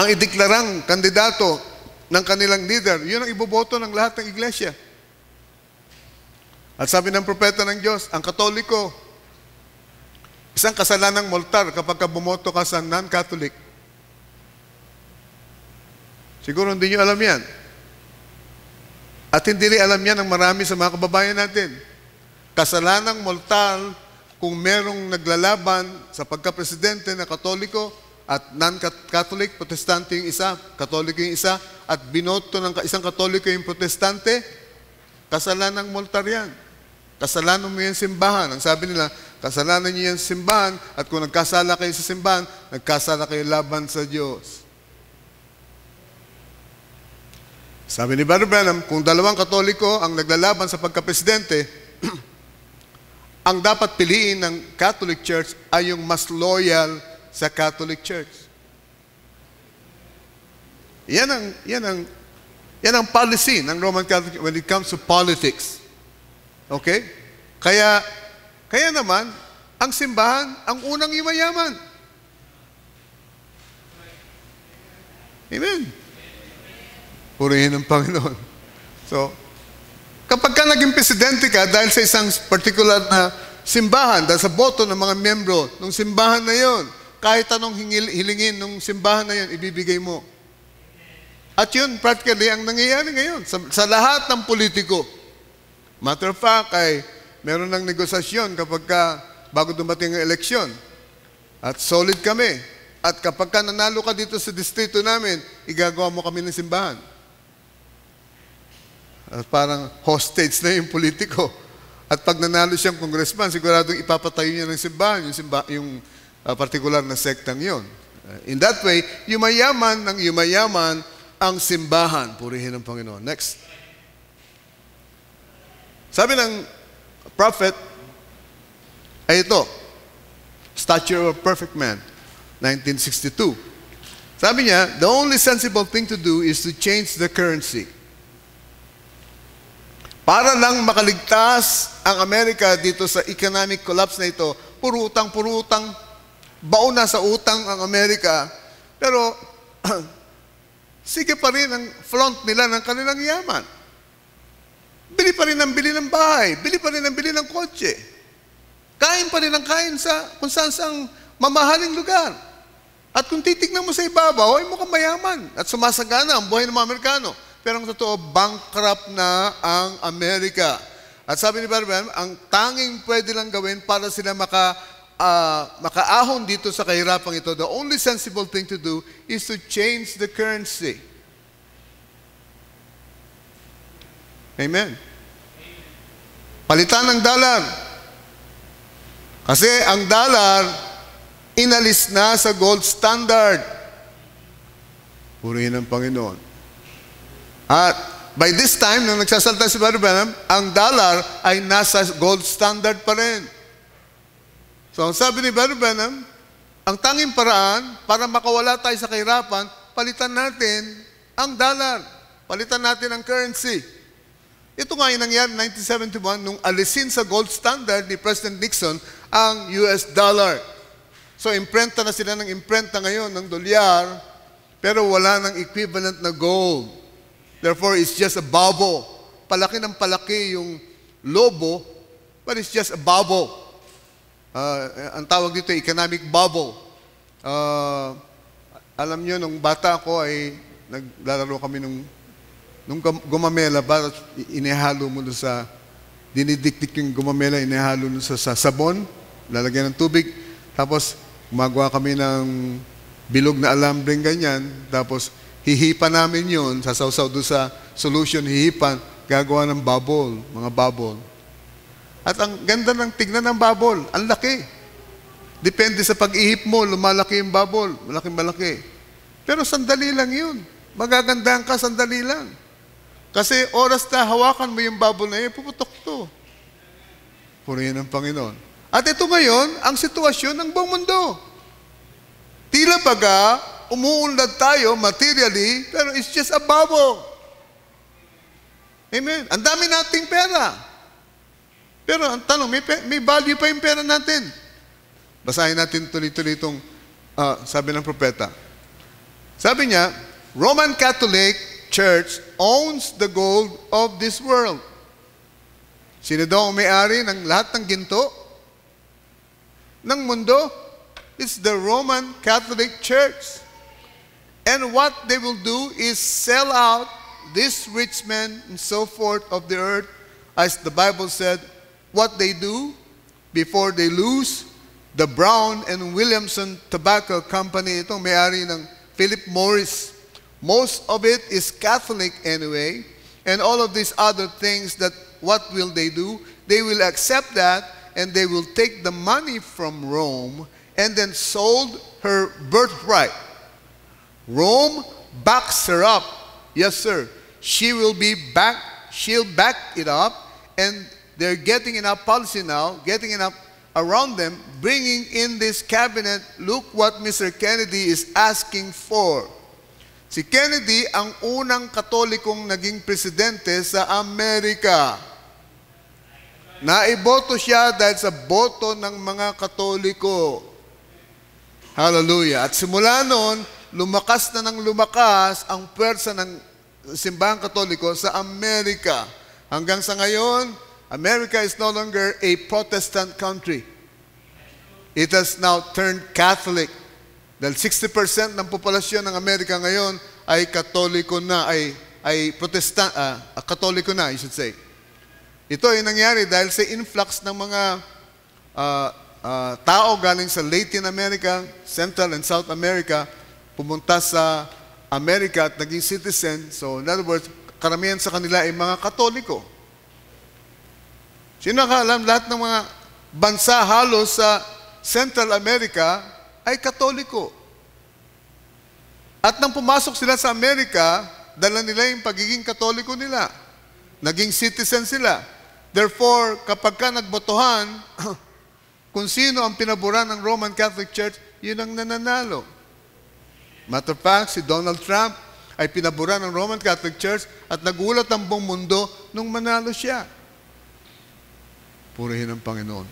ideklarang kandidato ng kanilang leader, yun ang iboboto ng lahat ng iglesia. At sabi ng propeta ng Diyos, ang Katoliko, isang kasalanang mortal kapag bumoto ka sa non-Catholic. Siguro hindi nyo alam yan. At hindi rin alam yan ng marami sa mga kababayan natin. Kasalanang mortal kung merong naglalaban sa pagka-presidente na Katoliko at non-Catholic, Protestante yung isa, Katoliko yung isa, at binoto ng isang Katoliko yung Protestante, kasalanang mortal yan. Kasalanan mo yan simbahan. Ang sabi nila, kasalanan niyo yan simbahan at kung nagkasala kayo sa simbahan, nagkasala kayo laban sa Diyos. Sabi ni Brother Branham, kung dalawang Katoliko ang naglalaban sa pagka-presidente, ang dapat piliin ng Catholic Church ay yung mas loyal sa Catholic Church. Yan ang policy ng Roman Catholic when it comes to politics. Okay? Kaya naman, ang simbahan, ang unang yumayaman. Amen. Purihin ng Panginoon. So, kapag ka naging presidente ka dahil sa isang particular na simbahan, dahil sa boto ng mga membro ng simbahan na yon, kahit anong hilingin ng simbahan na yon, ibibigay mo. At yun, practically, ang nangyayari ngayon sa lahat ng politiko. Matter of fact, ay meron ng negosasyon bago dumating ang eleksyon. At solid kami. At kapag nanalo ka dito sa distrito namin, igagawa mo kami ng simbahan. At parang hostage na yung politiko. At pag nanalo siyang congressman, siguradong ipapatayo niya ng simbahan, yung particular na sektang yon. In that way, yumayaman ng yumayaman ang simbahan. Purihin ang Panginoon. Next. Sabi ng prophet, ay ito, Stature of a Perfect Man, 1962. Sabi niya, the only sensible thing to do is to change the currency. Para lang makaligtas ang Amerika dito sa economic collapse na ito, puro utang, baon na sa utang ang Amerika, pero sige pa rin ang front nila ng kanilang yaman. Bili pa rin ang bili ng bahay, bili pa rin ang bili ng kotse. Kain pa rin ang kain sa kung saan mamahaling lugar. At kung titignan mo sa ibabaw, ay mukhang mayaman at sumasagana ang buhay ng mga Amerikano. Pero ang totoo, bankrupt na ang Amerika. At sabi ni Barban, ang tanging pwede lang gawin para sila makaahon dito sa kahirapang ito, the only sensible thing to do is to change the currency. Amen. Palitan ng dollar. Kasi ang dollar, inalis na sa gold standard. Purihin ang Panginoon. At by this time, nung nagsasalta si Brother Branham, ang dollar ay nasa gold standard pa rin. So, ang sabi ni Brother Branham, ang tanging paraan para makawala tayo sa kahirapan, palitan natin ang dollar. Palitan natin ang currency. Ito nga yung nangyari 1971 nung alisin sa gold standard ni President Nixon ang US dollar. So, imprenta na sila ng imprenta ngayon ng dolyar, pero wala ng equivalent na gold. Therefore, it's just a bubble. Palaki ng palaki yung lobo, but it's just a bubble. Ang tawag dito, economic bubble. Alam nyo, nung bata ako ay naglalaro kami nung gumamela, para inihalo mo doon sa, dinidikdik yung gumamela, inihalo doon sa sabon, lalagyan ng tubig, tapos gumagawa kami ng bilog na alambreng ganyan, tapos hihipan namin yun, sasawsaw doon sa solution, hihipan, gagawa ng bubble, mga bubble. At ang ganda ng tignan ng bubble, ang laki. Depende sa pag-ihip mo, lumalaki yung bubble, malaki. Pero sandali lang yun. Magagandahan ka, sandali lang. Kasi oras na hawakan mo yung bubble na yun, puputok to. Purihin ang Panginoon. At ito ngayon, ang sitwasyon ng buong mundo. Tila baga, umuunlad tayo materially, pero it's just a bubble. Amen. Ang dami nating pera. Pero ang tanong, may value pa yung pera natin. Basahin natin tuloy-tuloy itong sabi ng propeta. Sabi niya, Roman Catholic Church owns the gold of this world. Sino daw ang may-ari ng lahat ng ginto ng mundo? It's the Roman Catholic Church. And what they will do is sell out these rich men and so forth of the earth, as the Bible said, what they do before they lose the Brown and Williamson Tobacco Company, itong may-ari ng Philip Morris. Most of it is Catholic anyway, and all of these other things, that what will they do? They will accept that, and they will take the money from Rome and then sold her birthright. Rome backs her up. Yes, sir. She'll back it up, and they're getting enough policy now, getting enough around them, bringing in this cabinet. Look what Mr. Kennedy is asking for. Si Kennedy ang unang Katolikong naging presidente sa Amerika. Naiboto siya dahil sa boto ng mga Katoliko. Hallelujah. At simula noon, lumakas na ng lumakas ang puwersa ng simbahang Katoliko sa Amerika. Hanggang sa ngayon, America is no longer a Protestant country. It has now turned Catholic. Dahil 60% ng populasyon ng Amerika ngayon ay Katoliko na, ay Katoliko na, I should say. Ito ay nangyari dahil sa influx ng mga tao galing sa Latin America, Central and South America, pumunta sa Amerika at naging citizen. So, in other words, karamihan sa kanila ay mga Katoliko. Sino nakaalam? Lahat ng mga bansa halos sa Central America ay Katoliko. At nang pumasok sila sa Amerika, dala nila yung pagiging Katoliko nila. Naging citizen sila. Therefore, kapag ka nagbotohan, kung sino ang pinaboran ng Roman Catholic Church, yun ang nananalo. Matter of fact, si Donald Trump ay pinaboran ng Roman Catholic Church at nagulat ang buong mundo nung manalo siya. Purihin ang Panginoon.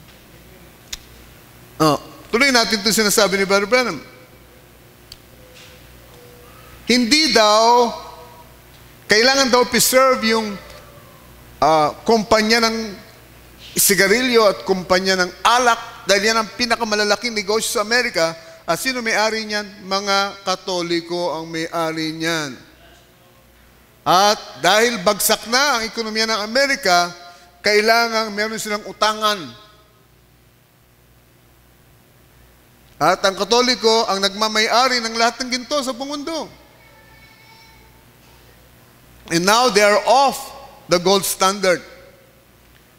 Tuloy natin ito sinasabi ni Brother Branham. Hindi daw, kailangan daw preserve yung kumpanya ng sigarilyo at kumpanya ng alak dahil yan ang pinakamalalaking negosyo sa Amerika. At sino may-ari niyan? Mga Katoliko ang may-ari niyan. At dahil bagsak na ang ekonomiya ng Amerika, kailangan meron silang utangan. At ang Katoliko ang nagmamay-ari ng lahat ng ginto sa buong mundo. And now they are off the gold standard.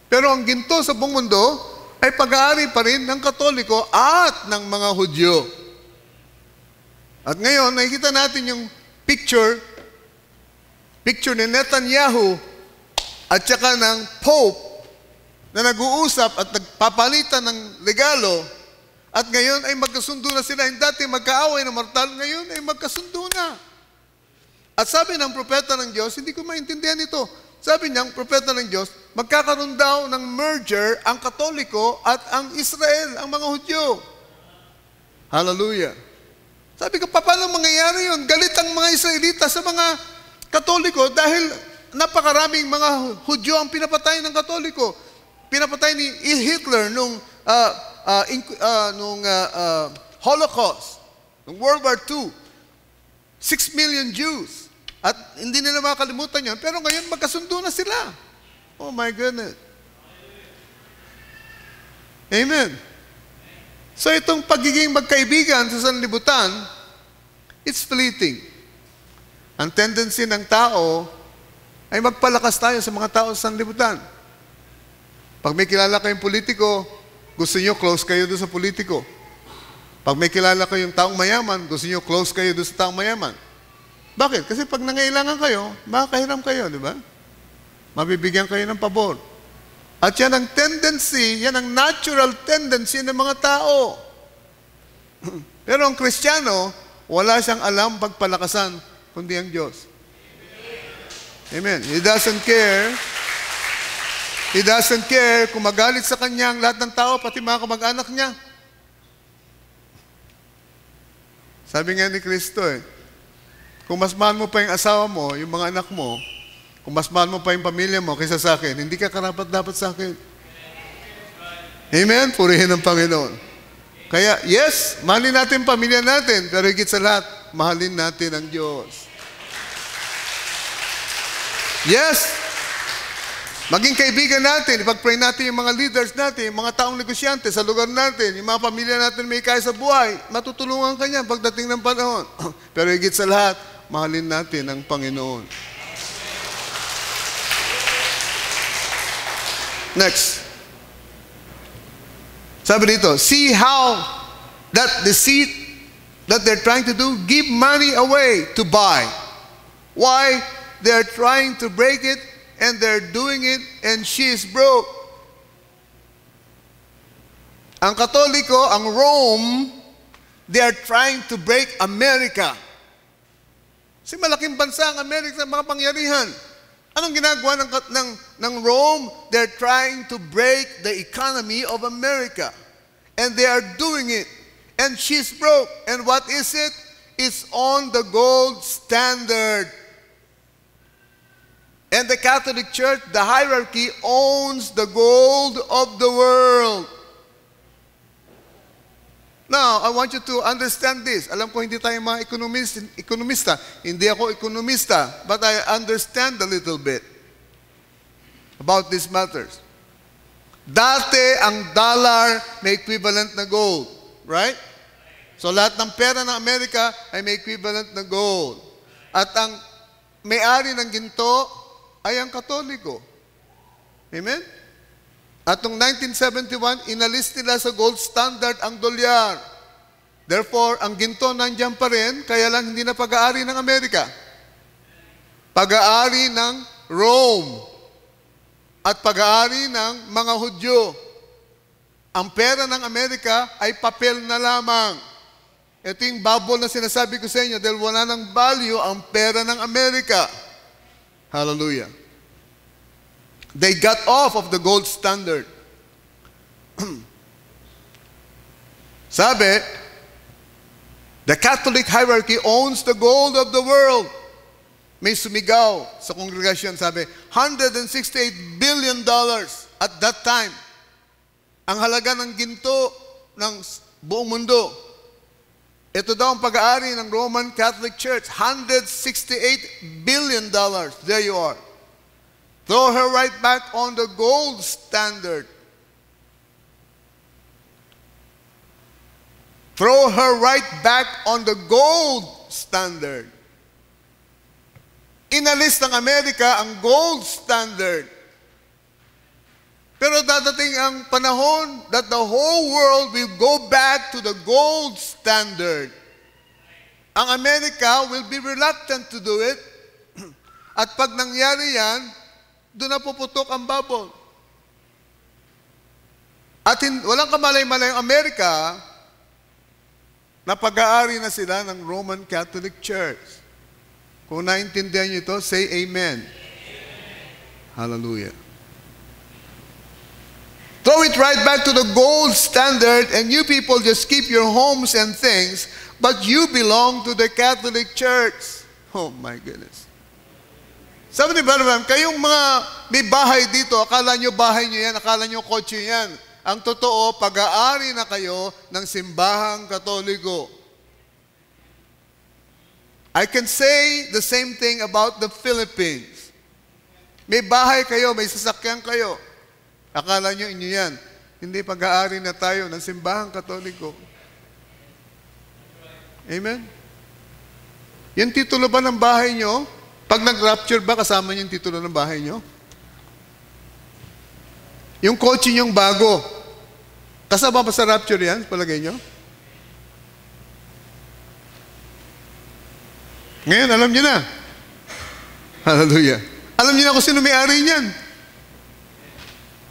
Pero ang ginto sa buong mundo ay pag-aari pa rin ng Katoliko at ng mga Hudyo. At ngayon, nakikita natin yung picture ni Netanyahu at saka ng Pope na nag-uusap at nagpapalitan ng regalo at ngayon ay magkasundo na sila. Yung dati magkaaway na mortal, ngayon ay magkasundo na. At sabi ng propeta ng Diyos, hindi ko maintindihan ito. Sabi niya, ang propeta ng Diyos, magkakaroon daw ng merger ang Katoliko at ang Israel, ang mga Hudyo. Hallelujah. Sabi ko, paano mangyayari yun? Galit ang mga Israelita sa mga Katoliko dahil napakaraming mga Hudyo ang pinapatay ng Katoliko. Pinapatay ni Hitler nung Holocaust, nung World War II. 6 million Jews. At hindi nila makakalimutan yun. Pero ngayon, magkasundo na sila. Oh my goodness. Amen. So itong pagiging magkaibigan sa sanlibutan, it's fleeting. Ang tendency ng tao ay magpalakas tayo sa mga tao sa sanlibutan. Pag may kilala kayong politiko, gusto nyo close kayo doon sa politiko. Pag may kilala kayong taong mayaman, gusto nyo close kayo doon sa taong mayaman. Bakit? Kasi pag nangailangan kayo, makakahiram kayo, di ba? Mabibigyan kayo ng pabor. At yan ang tendency, yan ang natural tendency ng mga tao. Pero ang Kristiyano, wala siyang alam pagpalakasan, kundi ang Diyos. Amen. He doesn't care. He doesn't care kung magalit sa kanya ang lahat ng tao, pati mga kamag-anak niya. Sabi nga ni Kristo kung mas mahal mo pa yung asawa mo, yung mga anak mo, kung mas mahal mo pa yung pamilya mo kaysa sa akin, hindi ka karapat-dapat sa akin. Amen? Purihin ang Panginoon. Kaya, yes, mahalin natin yung pamilya natin, pero higit sa lahat, mahalin natin ang Diyos. Yes, maging kaibigan natin, ipag-pray natin yung mga leaders natin, yung mga taong negosyante sa lugar natin, yung mga pamilya natin may kaya sa buhay, matutulungan ka niya pagdating ng panahon. Pero higit sa lahat, mahalin natin ang Panginoon. Next. Sabi dito, see how that deceit that they're trying to do, give money away to buy. Why? They're trying to break it and they're doing it and she is broke. Ang Katoliko, ang Rome, they are trying to break America. Kasi malaking bansa ang Amerika sa mga pangyarihan. Anong ginagawa ng Rome? They're trying to break the economy of America. And they are doing it. And she's broke. And what is it? It's on the gold standard. And the Catholic Church, the hierarchy, owns the gold of the world. Now, I want you to understand this. Alam ko hindi tayo mga ekonomista. Hindi ako ekonomista. But I understand a little bit about these matters. Dati, ang dollar may equivalent na gold. Right? So, lahat ng pera ng Amerika ay may equivalent na gold. At ang may-ari ng ginto ay ang Katoliko. Amen? At noong 1971, inalis nila sa gold standard ang dolyar. Therefore, ang ginto nandiyan pa rin, kaya lang hindi na pag-aari ng Amerika. Pag-aari ng Rome. At pag-aari ng mga Hudyo. Ang pera ng Amerika ay papel na lamang. Ito yung bubble na sinasabi ko sa inyo dahil wala ng value ang pera ng Amerika. Hallelujah. They got off of the gold standard. Sabi, the Catholic hierarchy owns the gold of the world. May sumigaw sa kongregasyon, sabi, $168 billion at that time. Ang halaga ng ginto ng buong mundo. Ito daw ang pag-aari ng Roman Catholic Church, $168 billion. There you are. Throw her right back on the gold standard. Throw her right back on the gold standard. Inalis ng Amerika ang gold standard. Pero dadating ang panahon that the whole world will go back to the gold standard. Ang Amerika will be reluctant to do it. At pag nangyari yan, doon na puputok ang bubble. At walang kamalay-malay ang Amerika na pag-aari na sila ng Roman Catholic Church. Kung naintindihan niyo ito, say amen. Hallelujah. Throw it right back to the gold standard and you people just keep your homes and things, but you belong to the Catholic Church. Oh my goodness. Sabi ni Brother Branham, kayong mga may bahay dito, akala nyo bahay nyo yan, akala nyo kotse yan. Ang totoo, pag-aari na kayo ng simbahang Katoliko. I can say the same thing about the Philippines. May bahay kayo, may sasakyan kayo. Akala nyo inyo yan. Hindi, pag-aari na tayo ng simbahang Katoliko. Amen? Yung titulo ba ng bahay nyo? Pag nag-rapture ba, kasama niyo yung titulo ng bahay nyo? Yung kotse nyong bago, kasama ba sa rapture yan, palagay nyo? Ngayon, alam niyo na. Hallelujah. Alam niyo na kung sino may-ari niyan.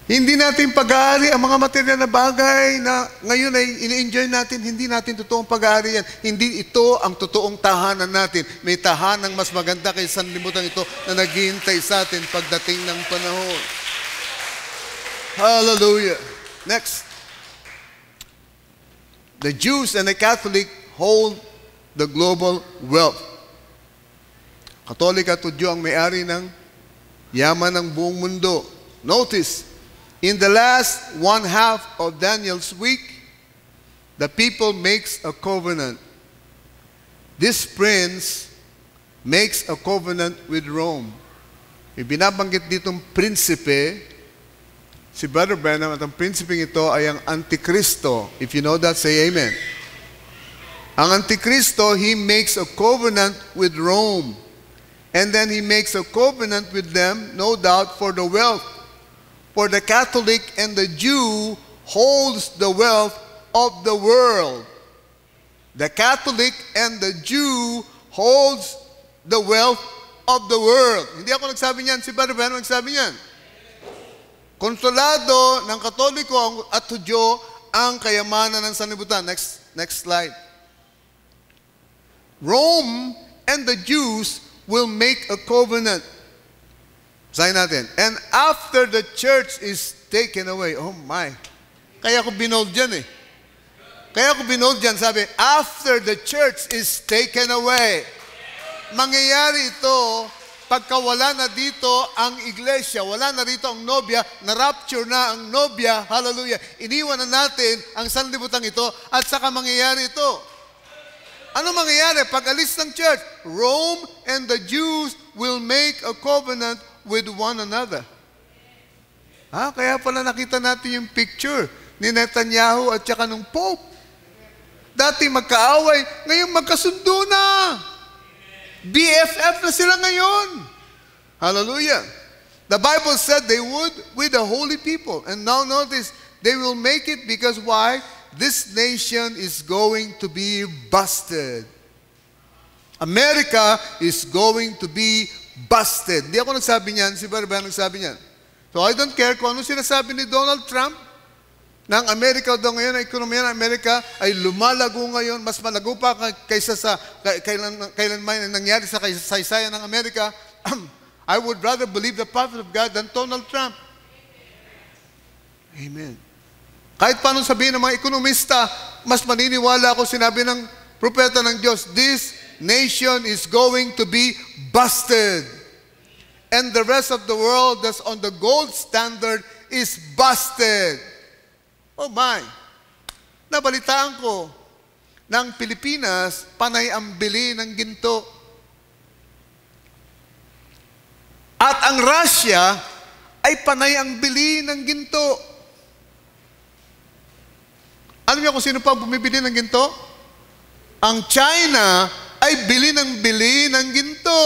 Hindi natin pag-aari ang mga material na bagay na ngayon ay ini-enjoy natin. Hindi natin totoong pag-aari yan. Hindi ito ang totoong tahanan natin. May tahanang mas maganda kaysa sanlibutan ito na naghihintay sa atin pagdating ng panahon. Hallelujah. Next. The Jews and the Catholic hold the global wealth. Katolik at Hudyo ang may-ari ng yaman ng buong mundo. Notice, in the last one half of Daniel's week, the people makes a covenant. This prince makes a covenant with Rome. May binabanggit ditong prinsipe, si Brother Branham, at ang prinsipeng ito ay ang Antikristo. If you know that, say amen. Ang Antikristo, he makes a covenant with Rome. And then he makes a covenant with them, no doubt, for the wealth. For the Catholic and the Jew holds the wealth of the world. The Catholic and the Jew holds the wealth of the world. Hindi ako nagsabi niyan, si Brother Branham nagsabi niyan. Konsolado ng Katoliko at Hudyo ang kayamanan ng sanlibutan. Next slide. Rome and the Jews will make a covenant. Sabi natin, and after the church is taken away, oh my, kaya ko binold dyan eh. Kaya ko binold dyan, sabi, after the church is taken away. Mangyayari ito pagka wala na dito ang iglesia, wala na rito ang nobya, na-rapture na ang nobya, hallelujah, iniwan na natin ang sanlibutan ito at saka mangyayari ito. Ano mangyayari? Pag alis ng church, Rome and the Jews will make a covenant with one another. Kaya pala nakita natin yung picture ni Netanyahu at saka ng Pope. Dati magkaaway, ngayon magkasundo na. BFF na sila ngayon. Hallelujah. The Bible said they would with the holy people. And now notice, they will make it because why? This nation is going to be busted. America is going to be busted. Di ako nagsabi niyan, si Barba nagsabi niyan. So I don't care kung ano sinasabi ni Donald Trump na ang Amerika daw ngayon, ang ekonomiya ng Amerika ay lumalago ngayon, mas malago pa kaysa sa kailanman nangyari sa kasaysayan ng Amerika. I would rather believe the prophet of God than Donald Trump. Amen. Kahit paano sabihin ng mga ekonomista, mas maniniwala ako sinabi ng propeta ng Diyos, this nation is going to be busted. And the rest of the world that's on the gold standard is busted. Oh my! Nabalitaan ko na ang Pilipinas, panay ang bili ng ginto. At ang Russia ay panay ang bili ng ginto. Alam niyo kung sino pa bumibili ng ginto? Ang China ay bili ng ginto.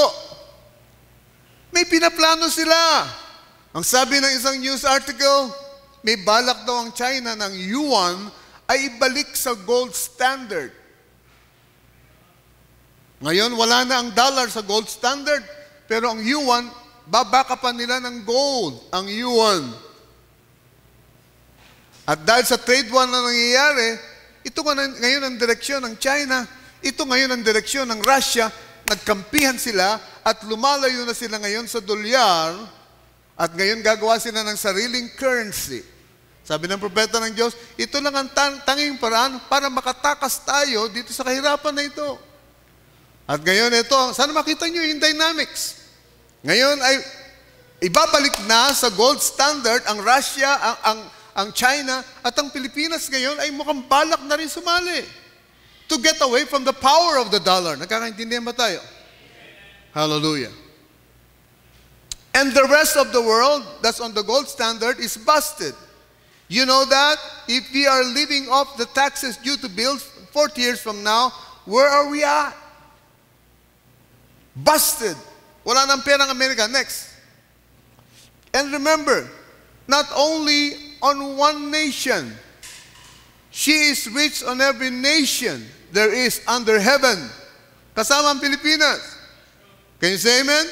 May pinaplano sila. Ang sabi ng isang news article, may balak daw ang China ng yuan ay ibalik sa gold standard. Ngayon, wala na ang dollar sa gold standard, pero ang yuan, babakapan nila ng gold, ang yuan. At dahil sa trade war na nangyayari, ito ngayon ang direksyon ng China, ito ngayon ang direksyon ng Russia, nagkampihan sila at lumalayo na sila ngayon sa dolyar at ngayon gagawa sila ng sariling currency. Sabi ng propeta ng Diyos, ito lang ang tanging paraan para makatakas tayo dito sa kahirapan na ito. At ngayon ito, sana makita nyo yung dynamics. Ngayon ay ibabalik na sa gold standard ang Russia, ang China at ang Pilipinas ngayon ay mukhang balak na rin sumali to get away from the power of the dollar. Nakakaintindihan ba tayo? Hallelujah. And the rest of the world that's on the gold standard is busted. You know that? If we are living off the taxes due to bills 40 years from now, where are we at? Busted. Wala nang pera ng Amerika. Next. And remember, not only on one nation, she is rich on every nation there is under heaven. Kasama ang Pilipinas. Can you say amen?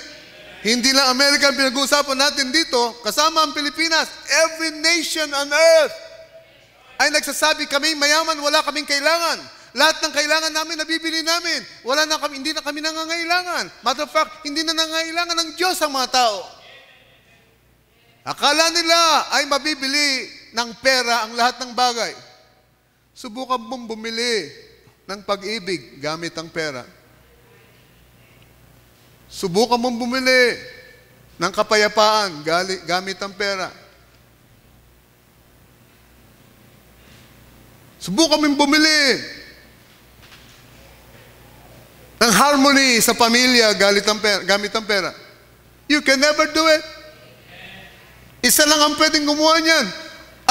Hindi lang Amerika ang pinag-uusapan natin dito, kasama ang Pilipinas. Every nation on earth ay nagsasabi kami mayaman, wala kaming kailangan. Lahat ng kailangan namin, nabibili namin. Hindi na kami nangangailangan. Matter of fact, hindi na nangangailangan ng Diyos ang mga tao. Akala nila ay mabibili ng pera ang lahat ng bagay. Subukan mong bumili ng pag-ibig gamit ang pera. Subukan mong bumili ng kapayapaan gamit ang pera. Subukan mong bumili ng harmony sa pamilya gamit ang pera. You can never do it. Isa lang ang pwedeng gumawa niyan.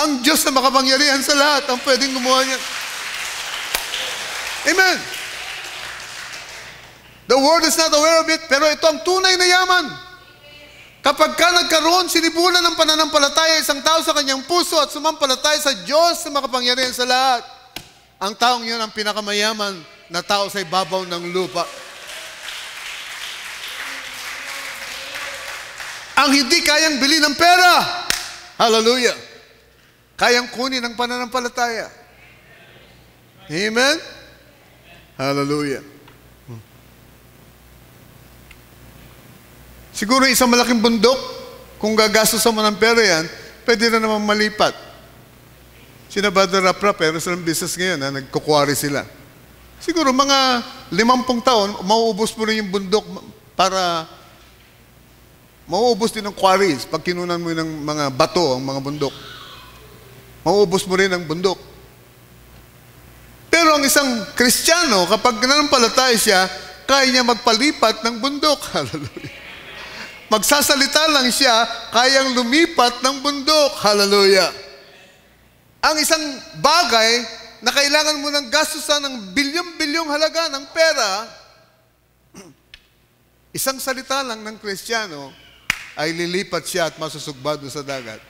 Ang Diyos na makapangyarihan sa lahat ang pwedeng gumawa niyan. Amen. The world is not aware of it, pero ito ang tunay na yaman. Kapag ka nagkaroon, sinibulan ng pananampalataya isang tao sa kanyang puso at sumampalataya sa Diyos na makapangyarihan sa lahat, ang taong yun ang pinakamayaman na tao sa ibabaw ng lupa. Ang hindi kayang bili ng pera, hallelujah, kayang kunin ng pananampalataya. Amen? Hallelujah. Siguro isang malaking bundok, kung gagastosan mo ng pera yan, pwede na naman malipat. Sina Brother Rap-Rap, pero silang business ngayon, nagkukwari sila. Siguro mga 50 taon, mauubos mo rin yung bundok para Mauubos din ng quarries pag kinunan mo ng mga bato, ang mga bundok. Mauubos mo rin ang bundok. Pero ang isang Kristiyano, kapag nanampalataya siya, kaya niya magpalipat ng bundok. Hallelujah. Magsasalita lang siya, kayang lumipat ng bundok. Hallelujah. Ang isang bagay na kailangan mo ng gastusan ng bilyong-bilyong halaga ng pera, isang salita lang ng Kristiyano, ay lilipat siya at masusugbad sa dagat.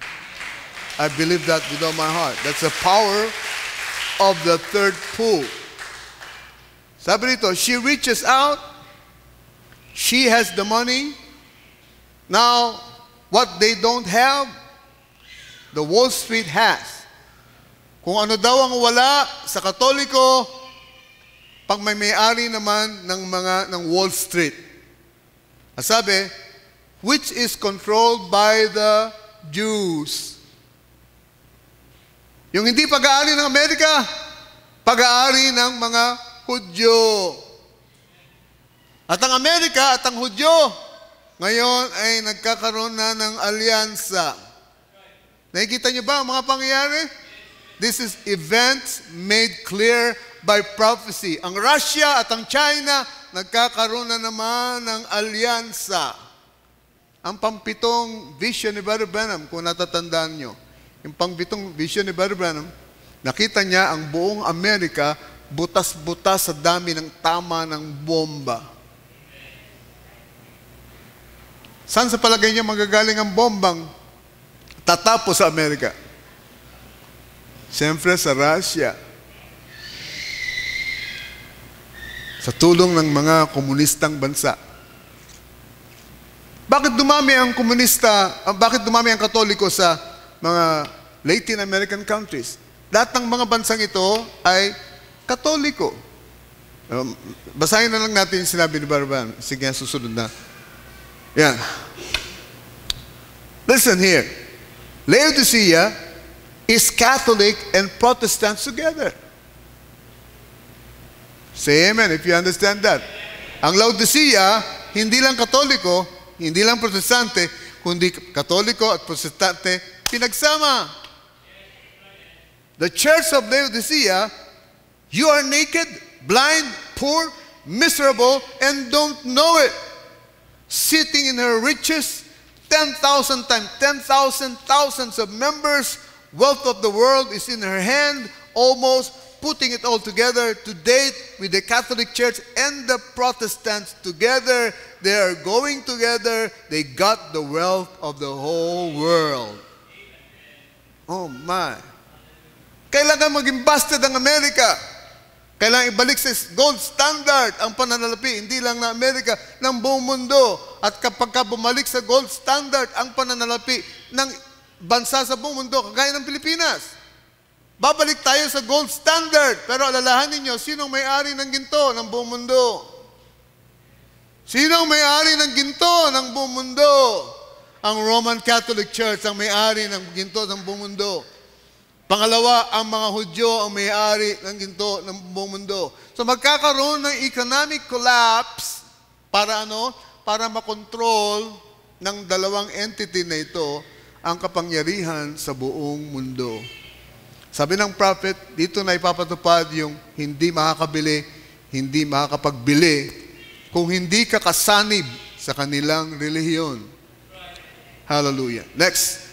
I believe that with all my heart. That's the power of the third pull. Sabi rito, she reaches out, she has the money. Now, what they don't have, the Wall Street has. Kung ano daw ang wala sa Katoliko, pag may-ari naman ng Wall Street. Sabi, which is controlled by the Jews. Yung hindi pag-aari ng Amerika, pag-aari ng mga Hudyo. At ang Amerika at ang Hudyo, ngayon ay nagkakaroon na ng alyansa. Nakikita niyo ba ang mga pangyayari? This is events made clear by prophecy. Ang Russia at ang China, nagkakaroon na naman ng alyansa. Ang pampitong vision ni Brother Branham, kung natatandaan nyo, yung pampitong vision ni Brother Branham, nakita niya ang buong Amerika butas-butas sa dami ng tama ng bomba. Saan sa palagay niya magagaling ang bombang tatapos sa Amerika? Siyempre sa Russia. Sa tulong ng mga komunistang bansa. Bakit dumami ang komunista, bakit dumami ang Katoliko sa mga Latin American countries? Lahat ng mga bansang ito ay Katoliko. Basahin na lang natin yung sinabi ni Barban. Sige, susunod na. Yan. Listen here. Laodicea is Catholic and Protestant together. Say amen if you understand that. Ang Laodicea, hindi lang Katoliko, hindi lang Protestante, kundi Katoliko at Protestante pinagsama. The church of Laodicea, you are naked, blind, poor, miserable, and don't know it. Sitting in her riches, 10,000 times 10,000 thousands of members, wealth of the world is in her hand, almost putting it all together to date with the Catholic Church and the Protestants together. They are going together. They got the wealth of the whole world. Oh my. Kailangan maging busted ang Amerika. Kailangan ibalik sa gold standard ang pananalapi, hindi lang na Amerika, ng buong mundo. At kapag bumalik sa gold standard ang pananalapi ng bansa sa buong mundo, kagaya ng Pilipinas, babalik tayo sa gold standard. Pero alalahanin niyo, sinong may-ari ng ginto ng buong mundo? Sinong may-ari ng ginto ng buong mundo? Ang Roman Catholic Church ang may-ari ng ginto ng buong mundo. Pangalawa, ang mga Hudyo ang may-ari ng ginto ng buong mundo. So magkakaroon ng economic collapse para ano? Para makontrol ng dalawang entity na ito ang kapangyarihan sa buong mundo. Sabi ng prophet, dito na ipapatupad yung hindi makakabili, hindi makakapagbili, kung hindi ka kasanib sa kanilang relihiyon. Hallelujah. Next.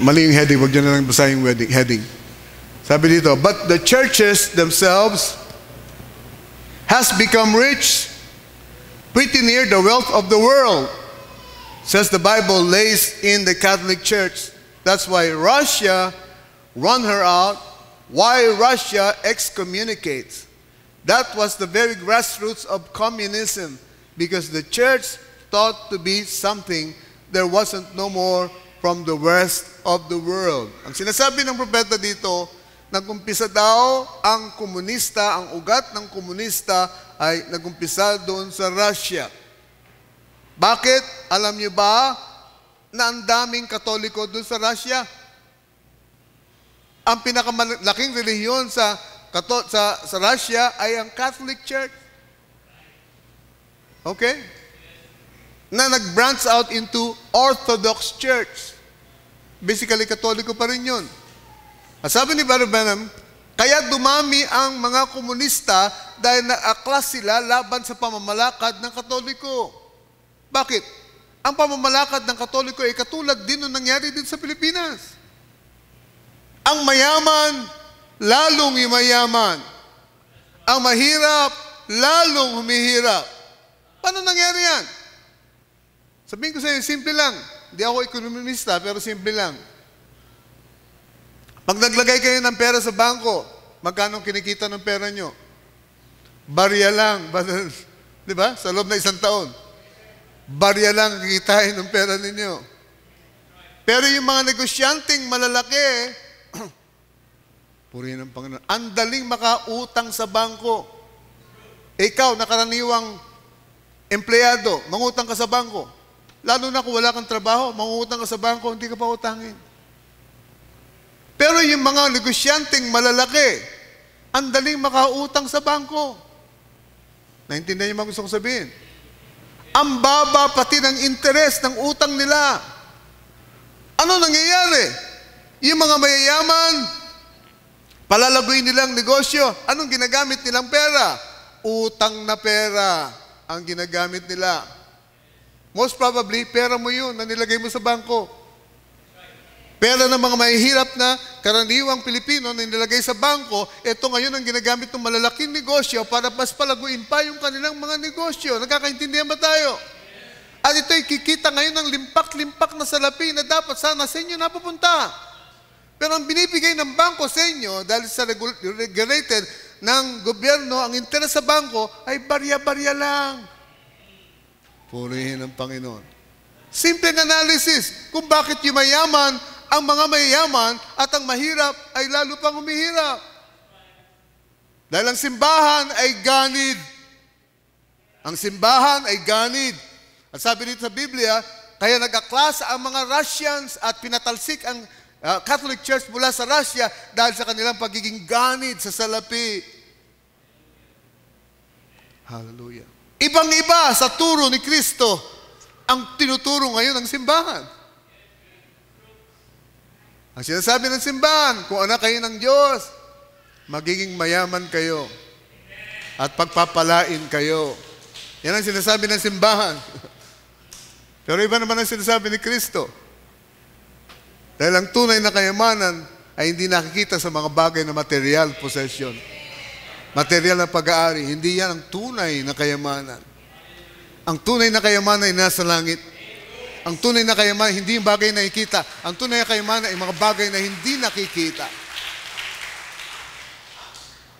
Mali yung heading, wag nyo na lang basahin yung heading. Sabi dito, but the churches themselves has become rich, pretty near the wealth of the world, says the Bible lays in the Catholic Church. That's why Russia run her out, why Russia excommunicates. That was the very grassroots of communism, because the church thought to be something there wasn't no more from the rest of the world. Ang sinasabi ng propeta dito, nagumpisa daw ang komunista, ang ugat ng komunista ay nagumpisa doon sa Russia. Bakit? Alam niyo ba na ang daming Katoliko doon sa Russia? Ang pinakamalaking relihiyon sa sa Russia ay ang Catholic Church. Okay? Na nag-branch out into Orthodox Church. Basically, Katoliko pa rin yun. At sabi ni Brother Branham, kaya dumami ang mga komunista dahil naaklas sila laban sa pamamalakad ng Katoliko. Bakit? Ang pamamalakad ng Katoliko ay katulad din nung nangyari din sa Pilipinas. Ang mayaman, lalong yumayaman. Ang mahirap, lalong humihirap. Paano nangyari yan? Sabihin ko sa inyo, simple lang. Hindi ako ekonomista, pero simple lang. Pag naglagay kayo ng pera sa bangko, magkano kinikita ng pera nyo? Barya lang. Di ba? Sa loob na 1 taon. Barya lang kikitain ng pera ninyo. Pero yung mga negosyanteng malalaki, purihin ng Panginoon, ang daling makautang sa bangko. Ikaw, nakaraniwang empleyado, mangutang ka sa bangko. Lalo na kung wala kang trabaho, mangutang ka sa bangko, hindi ka pa utangin. Pero yung mga negosyanteng malalaki, ang daling makautang sa bangko. Naintindihan niyo mga gusto ko sabihin? Ang baba pati ng interes ng utang nila. Ano nangyayari? Yung mga mayayaman, palalaguin nilang negosyo. Anong ginagamit nilang pera? Utang na pera ang ginagamit nila. Most probably, pera mo yun na nilagay mo sa bangko. Pera ng mga mahihirap na karaniwang Pilipino na nilagay sa bangko, ito ngayon ang ginagamit ng malalaking negosyo para mas palaguin pa yung kanilang mga negosyo. Nagkakaintindihan ba tayo? At ito'y kikita ngayon ng limpak-limpak na salapi na dapat sana sa inyo napupunta. Pero ang binibigay ng bangko sa inyo, dahil sa regulated ng gobyerno, ang interes sa bangko ay barya-barya lang. Purihin ang Panginoon. Simple analysis kung bakit yung mayaman, ang mga mayayaman at ang mahirap ay lalo pang humihirap. Dahil ang simbahan ay ganid. Ang simbahan ay ganid. At sabi dito sa Biblia, kaya nag-aklas ang mga Russians at pinatalsik ang Catholic Church mula sa Russia dahil sa kanilang pagiging ganid sa salapi. Hallelujah. Ibang-iba sa turo ni Kristo ang tinuturo ngayon ng simbahan. Ang sinasabi ng simbahan, kung anak kayo ng Diyos, magiging mayaman kayo at pagpapalain kayo. Yan ang sinasabi ng simbahan. Pero iba naman ang sinasabi ni Kristo. Dahil ang tunay na kayamanan ay hindi nakikita sa mga bagay na material possession. Material na pag-aari, hindi yan ang tunay na kayamanan. Ang tunay na kayamanan ay nasa langit. Ang tunay na kayamanan, hindi yung bagay na nakikita. Ang tunay na kayamanan ay mga bagay na hindi nakikita.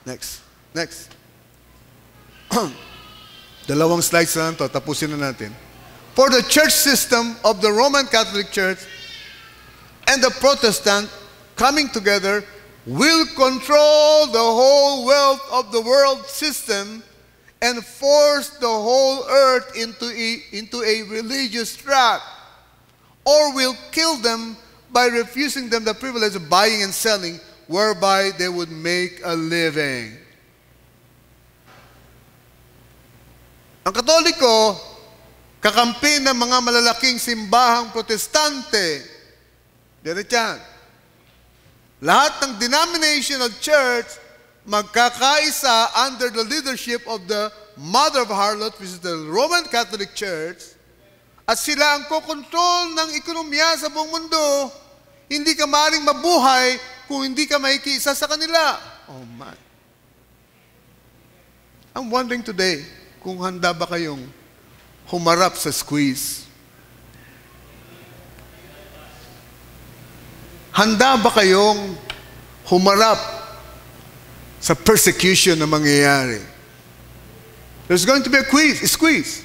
Next. Dalawang slides na lang to, tapusin na natin. For the church system of the Roman Catholic Church and the Protestant coming together will control the whole wealth of the world system and force the whole earth into a religious trap, or will kill them by refusing them the privilege of buying and selling, whereby they would make a living. Ang Katoliko, kakampi ng mga malalaking simbahang protestante, diyan. Lahat ng denominational church magkakaisa under the leadership of the Mother of Harlot, which is the Roman Catholic Church, at sila ang kokontrol ng ekonomiya sa buong mundo. Hindi ka maaaring mabuhay kung hindi ka makikiisa sa kanila. Oh my. I'm wondering today kung handa ba kayong humarap sa squeeze. Handa ba kayong humarap sa persecution na mangyayari? There's going to be a squeeze.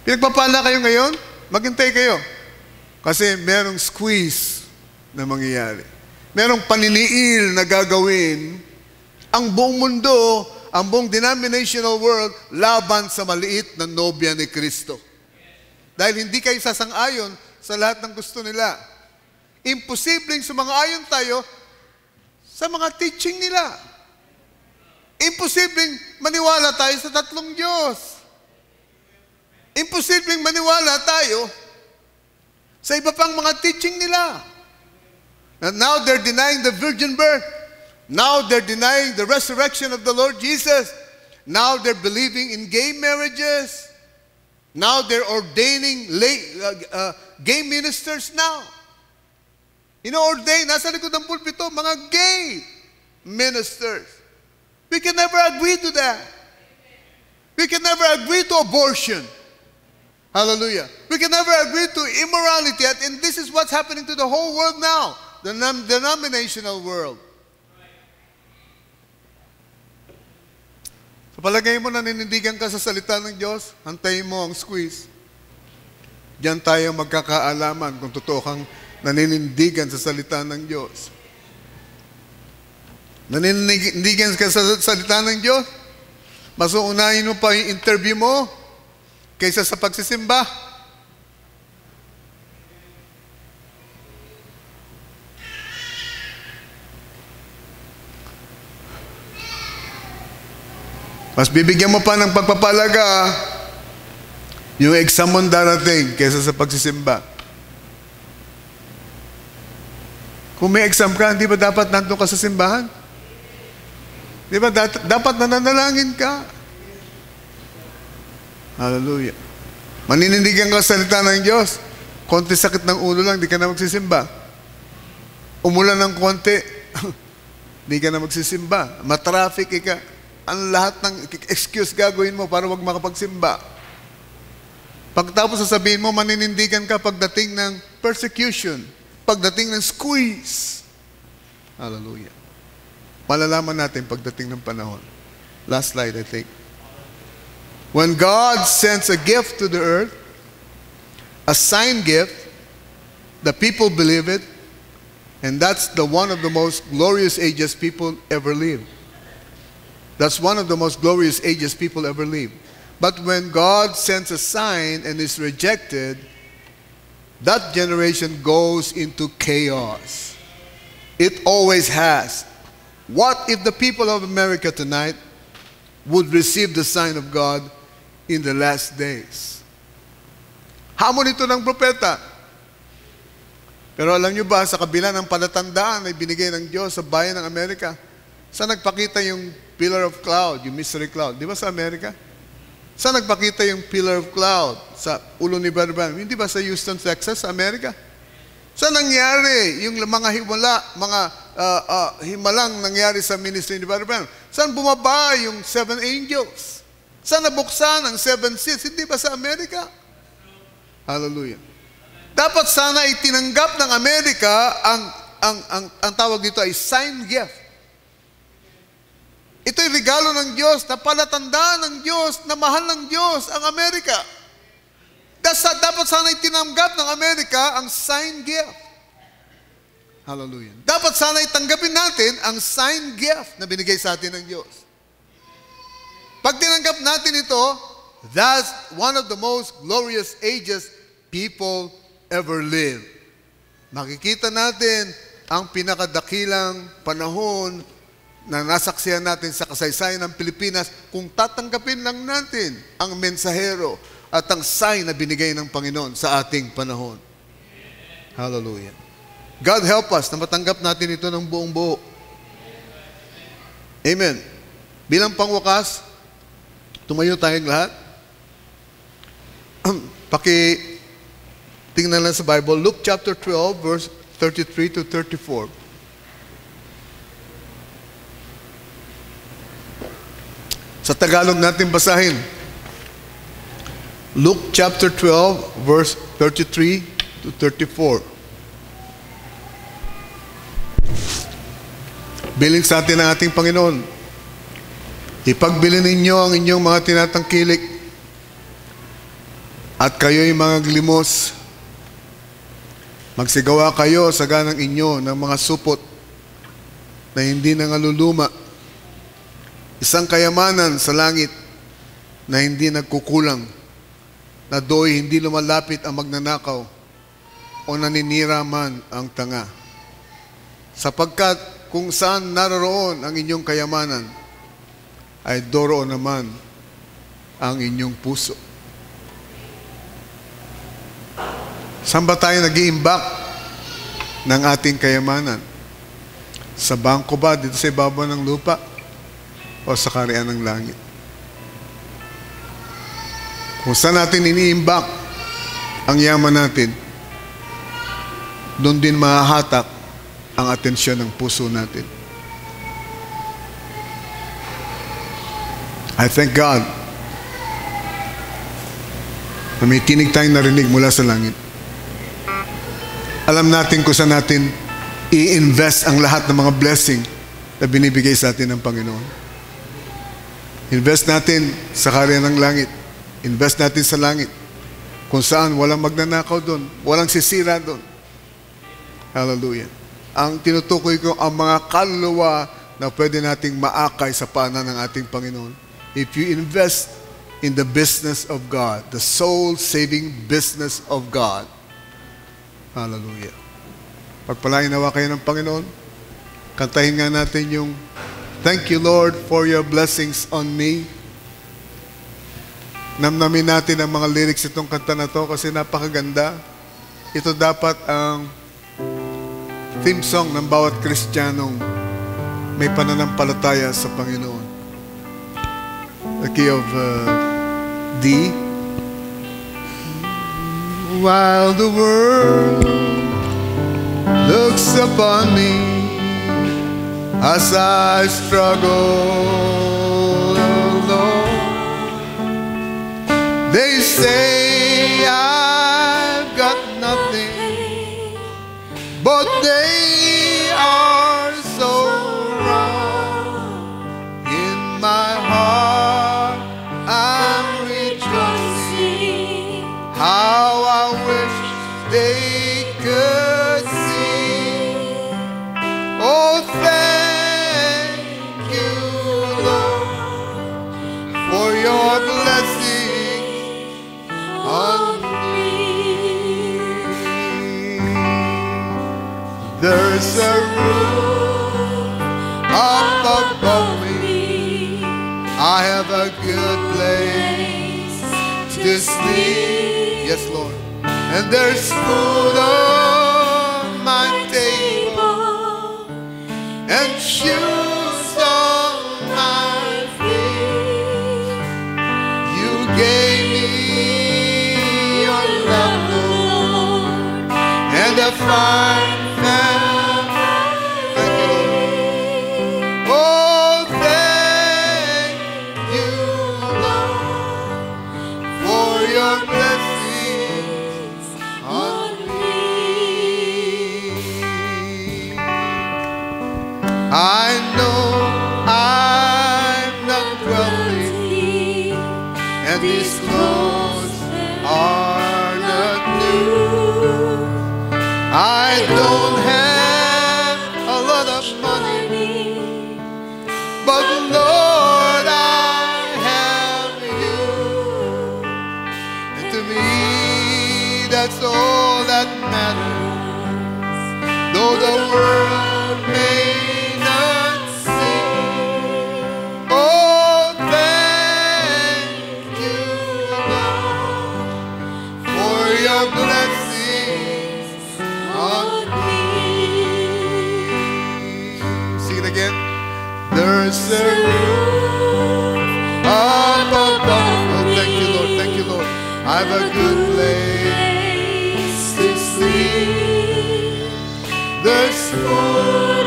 Pinagpapala kayo ngayon, maghintay kayo. Kasi merong squeeze na mangyayari. Merong paniniil na gagawin ang buong mundo, ang buong denominational world, laban sa maliit na nobya ni Kristo. Dahil hindi kayo sasang-ayon sa lahat ng gusto nila. Imposibleng sumang-ayon tayo sa mga teaching nila. Imposibleng maniwala tayo sa tatlong Diyos. Imposibleng maniwala tayo sa iba pang mga teaching nila. And now they're denying the virgin birth. Now they're denying the resurrection of the Lord Jesus. Now they're believing in gay marriages. Now they're ordaining gay ministers now. Ino-ordain, nasa likod ng pulpito, mga gay ministers. We can never agree to that. We can never agree to abortion. Hallelujah. We can never agree to immorality. And this is what's happening to the whole world now. The denominational world. Sa palagay mo, naninindigan ka sa salita ng Diyos, antayin mo ang squeeze. Diyan tayo magkakaalaman kung totoo kang naninindigan sa salita ng Diyos. Naninindigan ka sa salita ng Diyos, mas uunahin mo pa yung interview mo kaysa sa pagsisimba. Mas bibigyan mo pa ng pagpapalaga yung exam mo darating kaysa sa pagsisimba. Kung may exam ka, hindi ba dapat nandun ka sa simbahan? Di ba dapat nananalangin ka? Hallelujah. Maninindigan ka sa salita ng Diyos. Konti sakit ng ulo lang, di ka na magsisimba. Umulan ng konti, di ka na magsisimba. Matraffic ka. Ang lahat ng excuse gagawin mo para wag makapagsimba. Pagtapos sasabihin mo, maninindigan ka pagdating ng persecution, pagdating ng squeeze. Hallelujah. Malalaman natin pagdating ng panahon. Last slide, I think. When God sends a gift to the earth, a sign gift, the people believe it, and that's one of the most glorious ages people ever lived. That's one of the most glorious ages people ever lived. But when God sends a sign and is rejected, that generation goes into chaos. It always has. What if the people of America tonight would receive the sign of God in the last days? Hamon ito ng propeta. Pero alam nyo ba, sa kabila ng palatandaan na ibinigay ng Diyos sa bayan ng Amerika, saan nagpakita yung pillar of cloud, yung mystery cloud? Di ba sa Amerika? Saan nagpakita yung pillar of cloud? Sa ulo ni Brother Branham. Hindi ba sa Houston, Texas, sa Amerika? Saan nangyari yung mga himalang nangyari sa ministry ni Brother Branham? Saan bumaba yung 7 angels? Saan nabuksan ang 7 seals? Hindi ba sa Amerika? Hallelujah. Dapat sana itinanggap ng Amerika ang tawag dito ay sign gift. Ito'y regalo ng Diyos, na palatandaan ng Diyos, na mahal ng Diyos ang Amerika. Dapat sana itinanggap ng Amerika ang sign gift. Hallelujah. Dapat sana itanggapin natin ang sign gift na binigay sa atin ng Diyos. Pag tinanggap natin ito, that's one of the most glorious ages people ever lived. Makikita natin ang pinakadakilang panahon na nasaksihan natin sa kasaysayan ng Pilipinas kung tatanggapin lang natin ang mensahero at ang sign na binigay ng Panginoon sa ating panahon. Hallelujah. God help us na matanggap natin ito ng buong buo. Amen. Bilang pangwakas, tumayo tayong lahat. Tingnan lang sa Bible, Luke chapter 12, verse 33 to 34. Sa Tagalog natin basahin. Luke chapter 12, verse 33 to 34. Biling sa atin ng ating Panginoon. Ipagbili ninyo ang inyong mga tinatangkilik at kayo'y mga glimos. Magsigawa kayo sa ganang inyo ng mga supot na hindi nangaluluma. Isang kayamanan sa langit na hindi nagkukulang, na do'y hindi lumalapit ang magnanakaw o naninira man ang tanga. Sapagkat kung saan naroon ang inyong kayamanan, ay doroon naman ang inyong puso. Saan ba tayo nag-iimbak ng ating kayamanan? Sa bangko ba, dito sa ibabaw ng lupa? O sa kaharian ng langit? Kung saan natin iniimbak ang yaman natin, doon din mahahatak ang atensyon ng puso natin. I thank God na may tinig tayong narinig mula sa langit. Alam natin kung saan natin i-invest ang lahat ng mga blessing na binibigay sa atin ng Panginoon. Invest natin sa kaharian ng langit. Invest natin sa langit. Kung saan walang magnanakaw doon, walang sisira doon. Hallelujah. Ang tinutukoy ko ang mga kaluluwa na pwede nating maakay sa paanan ng ating Panginoon. If you invest in the business of God, the soul-saving business of God. Hallelujah. Pagpalain nawa kayo ng Panginoon. Kantahin nga natin yung Thank you, Lord, for your blessings on me. Namnamin natin ang mga lyrics itong kanta na to kasi napakaganda. Ito dapat ang theme song ng bawat Kristiyanong may pananampalataya sa Panginoon. The key of D. While the world looks upon me as I struggle alone, they say I've got nothing, but they are so wrong. In my heart I'm rejoicing, how I wish they could see. Oh, thank you, Lord, for your blessing on me. There's a roof up above me. I have a good place to sleep. Yes, Lord. And there's food on my table and shoes on my feet. You gave me your love, Lord, and a fine family. Thank you, Lord. Oh, thank you, Lord, for your blessings on me. I know I'm not wealthy, and these clothes are not new. I don't have a lot of money, but Lord, I have you. And to me, that's all that matters. Though the world may not see. Oh, thank you, Lord, for your blessings on me. Sing it again. There's a roof up above. Oh, thank you, Lord. Thank you, Lord. I've a good place to sleep. There's food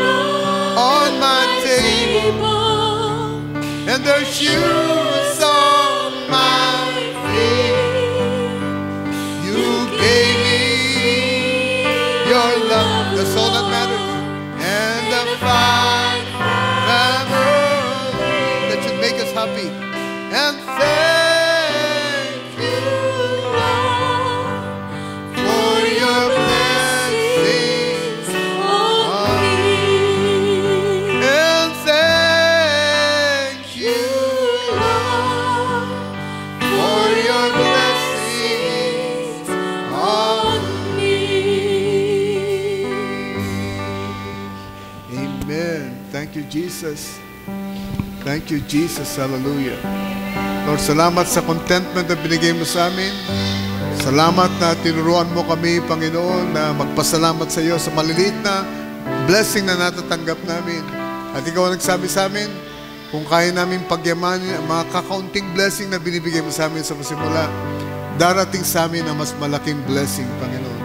on my table, and there's shoes on my feet. You gave me your love, that's all that matters, and a fine family that should make us happy. And thank you, Lord, for your blessings on me. And thank you, Lord, for your blessings on me. Amen. Thank you, Jesus. Thank you, Jesus. Hallelujah. Lord, salamat sa contentment na binigay mo sa amin. Salamat na tinuruan mo kami, Panginoon, na magpasalamat sa iyo sa maliliit na blessing na natatanggap namin. At ikaw ang nagsabi sa amin, kung kaya namin pagyamanin ang mga kakaunting blessing na binibigay mo sa amin sa pasimula, darating sa amin ang mas malaking blessing, Panginoon.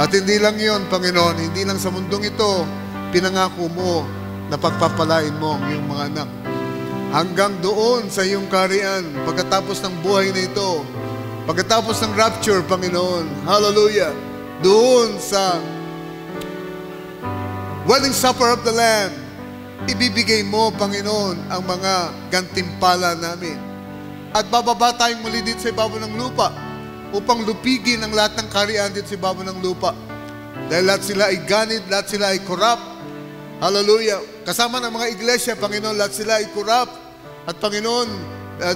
At hindi lang yon, Panginoon, hindi lang sa mundong ito, pinangako mo na pagpapalain mo ang iyong mga anak. Hanggang doon sa iyong kaharian, pagkatapos ng buhay na ito, pagkatapos ng rapture, Panginoon, hallelujah, doon sa wedding supper of the Lamb, ibibigay mo, Panginoon, ang mga gantimpala namin. At bababa tayong muli dito sa ibabaw ng lupa upang lupigin ang lahat ng kaharian dito sa ibabaw ng lupa. Dahil lahat sila ay ganid, lahat sila ay corrupt. Hallelujah. Kasama ng mga iglesia, Panginoon, lahat sila ay corrupt. At Panginoon,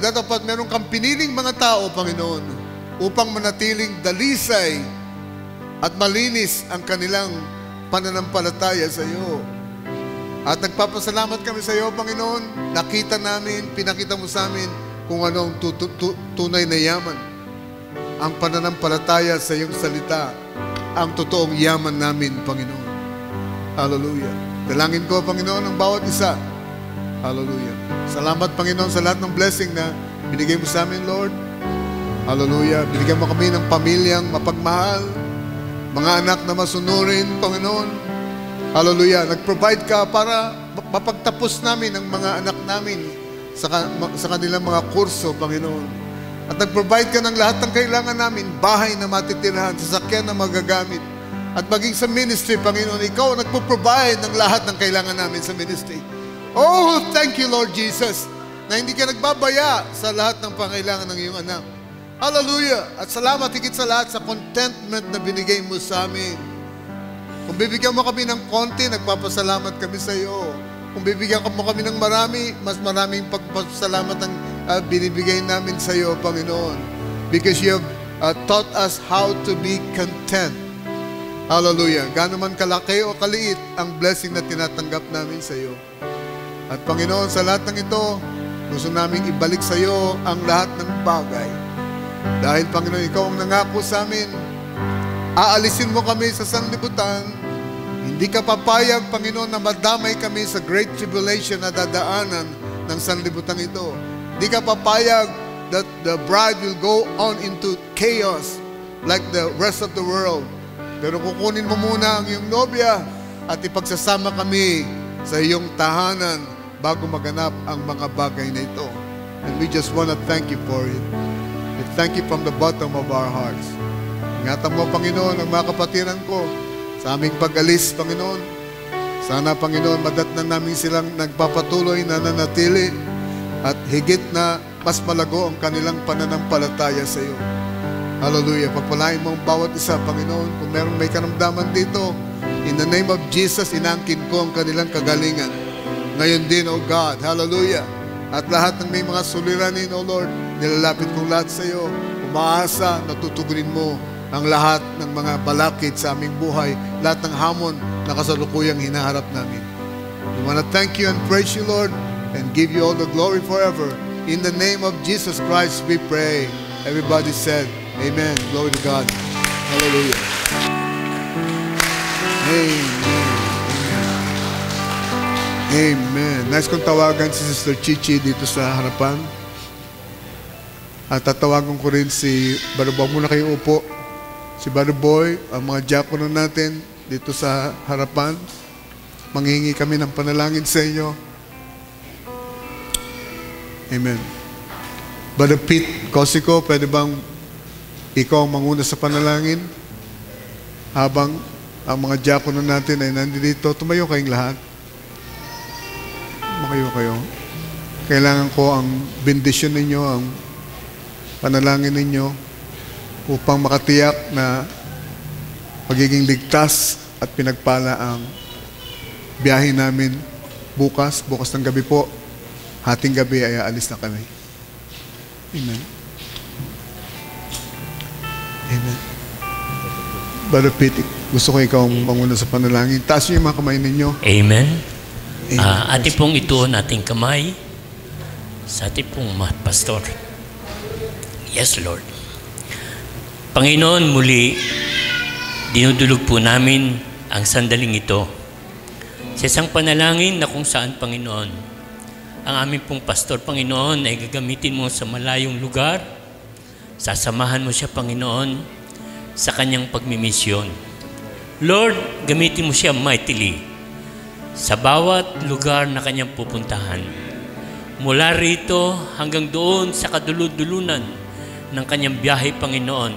dapat meron kang piniling mga tao, Panginoon, upang manatiling dalisay at malinis ang kanilang pananampalataya sa iyo. At nagpapasalamat kami sa iyo, Panginoon. Nakita namin, pinakita mo sa amin kung ano ang tunay na yaman. Ang pananampalataya sa iyong salita, ang totoong yaman namin, Panginoon. Hallelujah. Dalangin ko, Panginoon, ang bawat isa. Hallelujah. Salamat, Panginoon, sa lahat ng blessing na binigay mo sa amin, Lord. Hallelujah. Binigyan mo kami ng pamilyang mapagmahal, mga anak na masunurin, Panginoon. Hallelujah. Nag-provide ka para mapagtapos namin ang mga anak namin sa kanilang mga kurso, Panginoon. At nag-provide ka ng lahat ng kailangan namin, bahay na matitirahan, sasakyan na magagamit. At maging sa ministry, Panginoon, ikaw ang nagpo-provide ng lahat ng kailangan namin sa ministry. Oh, thank you, Lord Jesus, na hindi ka nagbabaya sa lahat ng pangailangan ng iyong anak. Hallelujah! At salamat higit sa lahat sa contentment na binigay mo sa amin. Kung bibigyan mo kami ng konti, nagpapasalamat kami sa iyo. Kung bibigyan mo kami ng marami, mas maraming pagpasalamat ang binibigay namin sa iyo, Panginoon. Because you have taught us how to be content. Hallelujah! Gaano man kalaki o kaliit ang blessing na tinatanggap namin sa iyo. At Panginoon, sa lahat ng ito, gusto namin ibalik sa iyo ang lahat ng bagay. Dahil, Panginoon, ikaw ang nangako sa amin, aalisin mo kami sa sanlibutan. Hindi ka papayag, Panginoon, na madamay kami sa great tribulation na dadaanan ng sanlibutan ito. Hindi ka papayag that the bride will go on into chaos like the rest of the world. Pero kukunin mo muna ang iyong nobya at ipagsasama kami sa iyong tahanan bago maganap ang mga bagay na ito. And we just want to thank you for it. We thank you from the bottom of our hearts. Ingatan mo, Panginoon, ang mga kapatiran ko sa aming pag-alis, Panginoon. Sana, Panginoon, madatnan namin silang nagpapatuloy na nanatili at higit na mas malago ang kanilang pananampalataya sa iyo. Hallelujah. Pagpalain mo ang bawat isa, Panginoon. Kung merong may karamdaman dito, in the name of Jesus, inangkin ko ang kanilang kagalingan. Ngayon din, O God. Hallelujah. At lahat ng may mga suliranin, O Lord, nilalapit kong lahat sa iyo. Umaasa na tutugunin mo ang lahat ng mga balakid sa aming buhay, lahat ng hamon na kasalukuyang hinaharap namin. We want to thank you and praise you, Lord, and give you all the glory forever. In the name of Jesus Christ, we pray. Everybody said, Amen. Glory to God. Hallelujah. Amen. Amen. Nice kong tawagan si Sister Chichi dito sa harapan. At tatawagan ko rin si Baruboy. Muna kayo upo. Si Baruboy, ang mga diakono natin dito sa harapan. Manghihingi kami ng panalangin sa inyo. Amen. Brother Pete Cosico, pwede bang ikaw ang manguna sa panalangin? Habang ang mga diakono natin ay nandito, tumayo kayong lahat. Tumayo kayo. Kailangan ko ang bendisyon ninyo, ang panalangin ninyo upang makatiyak na magiging ligtas at pinagpala ang biyahe namin bukas ng gabi po. Hating gabi ay aalis na kami. Amen. Amen. Brother Pete, gusto ko ikaw manguna sa panalangin. Taas niyo yung mga kamay ninyo. Amen. Atin pong ituon ating kamay sa ating pong mga pastor. Yes, Lord. Panginoon, muli, dinudulog po namin ang sandaling ito sa isang panalangin na kung saan, Panginoon, ang aming pong pastor, Panginoon, ay gagamitin mo sa malayong lugar. Sasamahan mo siya, Panginoon, sa kanyang pagmimisyon. Lord, gamitin mo siya mightily sa bawat lugar na kanyang pupuntahan. Mula rito hanggang doon sa kadulud-dulunan ng kanyang biyahe, Panginoon,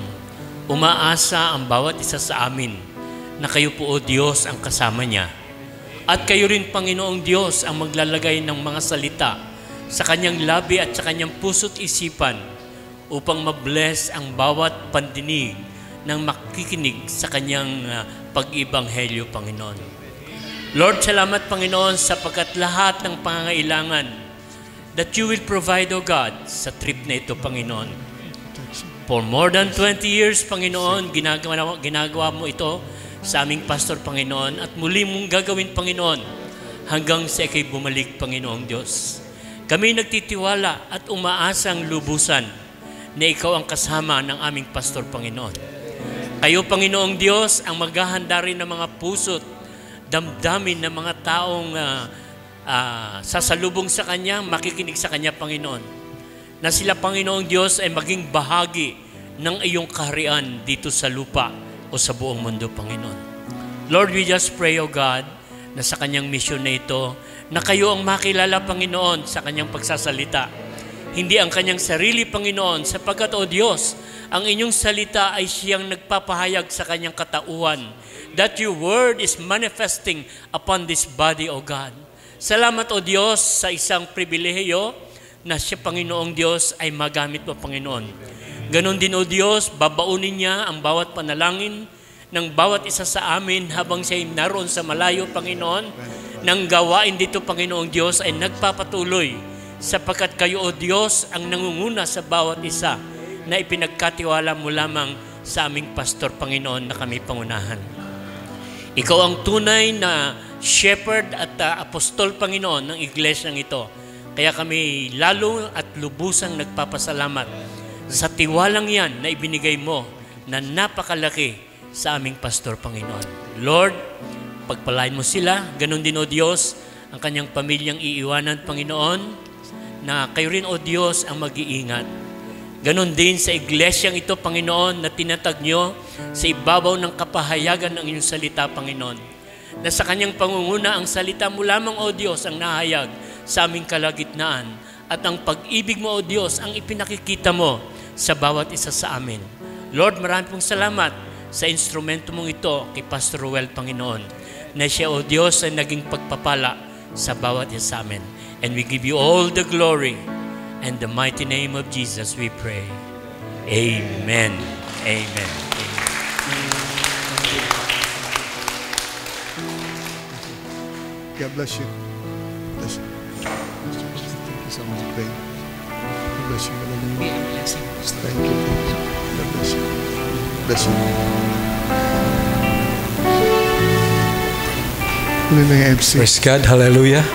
umaasa ang bawat isa sa amin na kayo po, O Diyos, ang kasama niya. At kayo rin, Panginoong Diyos, ang maglalagay ng mga salita sa kanyang labi at sa kanyang puso't isipan upang mabless ang bawat pandinig ng makikinig sa kanyang pag-ibanghelyo, Panginoon. Lord, salamat, Panginoon, sapagkat lahat ng pangangailangan that you will provide, O God, sa trip na ito, Panginoon. For more than 20 years, Panginoon, ginagawa mo ito sa aming pastor, Panginoon, at muli mong gagawin, Panginoon, hanggang sa ikay bumalik, Panginoong Diyos. Kami nagtitiwala at umaasang lubusan na ikaw ang kasama ng aming pastor, Panginoon. Kayo, Panginoong Diyos, ang maghahanda rin ng mga puso't damdamin ng mga taong sasalubong sa Kanya, makikinig sa Kanya, Panginoon. Na sila, Panginoong Diyos, ay maging bahagi ng iyong kaharian dito sa lupa o sa buong mundo, Panginoon. Lord, we just pray, O God, na sa Kanyang mission na ito, na kayo ang makilala, Panginoon, sa Kanyang pagsasalita. Hindi ang Kanyang sarili, Panginoon, sapagkat, O Diyos, ang inyong salita ay siyang nagpapahayag sa Kanyang katauhan, that your word is manifesting upon this body, O God. Salamat, O Diyos, sa isang pribilehiyo na siya, Panginoong Diyos, ay magamit mo, Panginoon. Ganon din, O Diyos, babaunin niya ang bawat panalangin ng bawat isa sa amin habang siya naroon sa malayo, Panginoon. Nang gawain dito, Panginoong Diyos, ay nagpapatuloy sapagkat kayo, O Diyos, ang nangunguna sa bawat isa na ipinagkatiwala mo lamang sa aming pastor, Panginoon, na kami pangunahan. Ikaw ang tunay na shepherd at apostol, Panginoon, ng iglesyang ito. Kaya kami lalo at lubusang nagpapasalamat sa tiwalang yan na ibinigay mo na napakalaki sa aming pastor, Panginoon. Lord, pagpalain mo sila, ganun din, O Diyos, ang kanyang pamilyang iiwanan, Panginoon, na kayo rin, O Diyos, ang mag-iingat. Ganon din sa iglesyang ito, Panginoon, na tinatag nyo sa ibabaw ng kapahayagan ng inyong salita, Panginoon. Na sa kanyang pangunguna, ang salita mo lamang, O Diyos, ang nahayag sa aming kalagitnaan. At ang pag-ibig mo, O Diyos, ang ipinakikita mo sa bawat isa sa amin. Lord, marami pong salamat sa instrumento mong ito kay Pastor Ruel, Panginoon, na siya, O Diyos, ay naging pagpapala sa bawat isa sa amin. And we give you all the glory. In the mighty name of Jesus we pray. Amen. Amen. God bless you. Bless you. Thank you so much. Pray. God bless you. Thank you. God bless you. Bless you. Praise God. Hallelujah.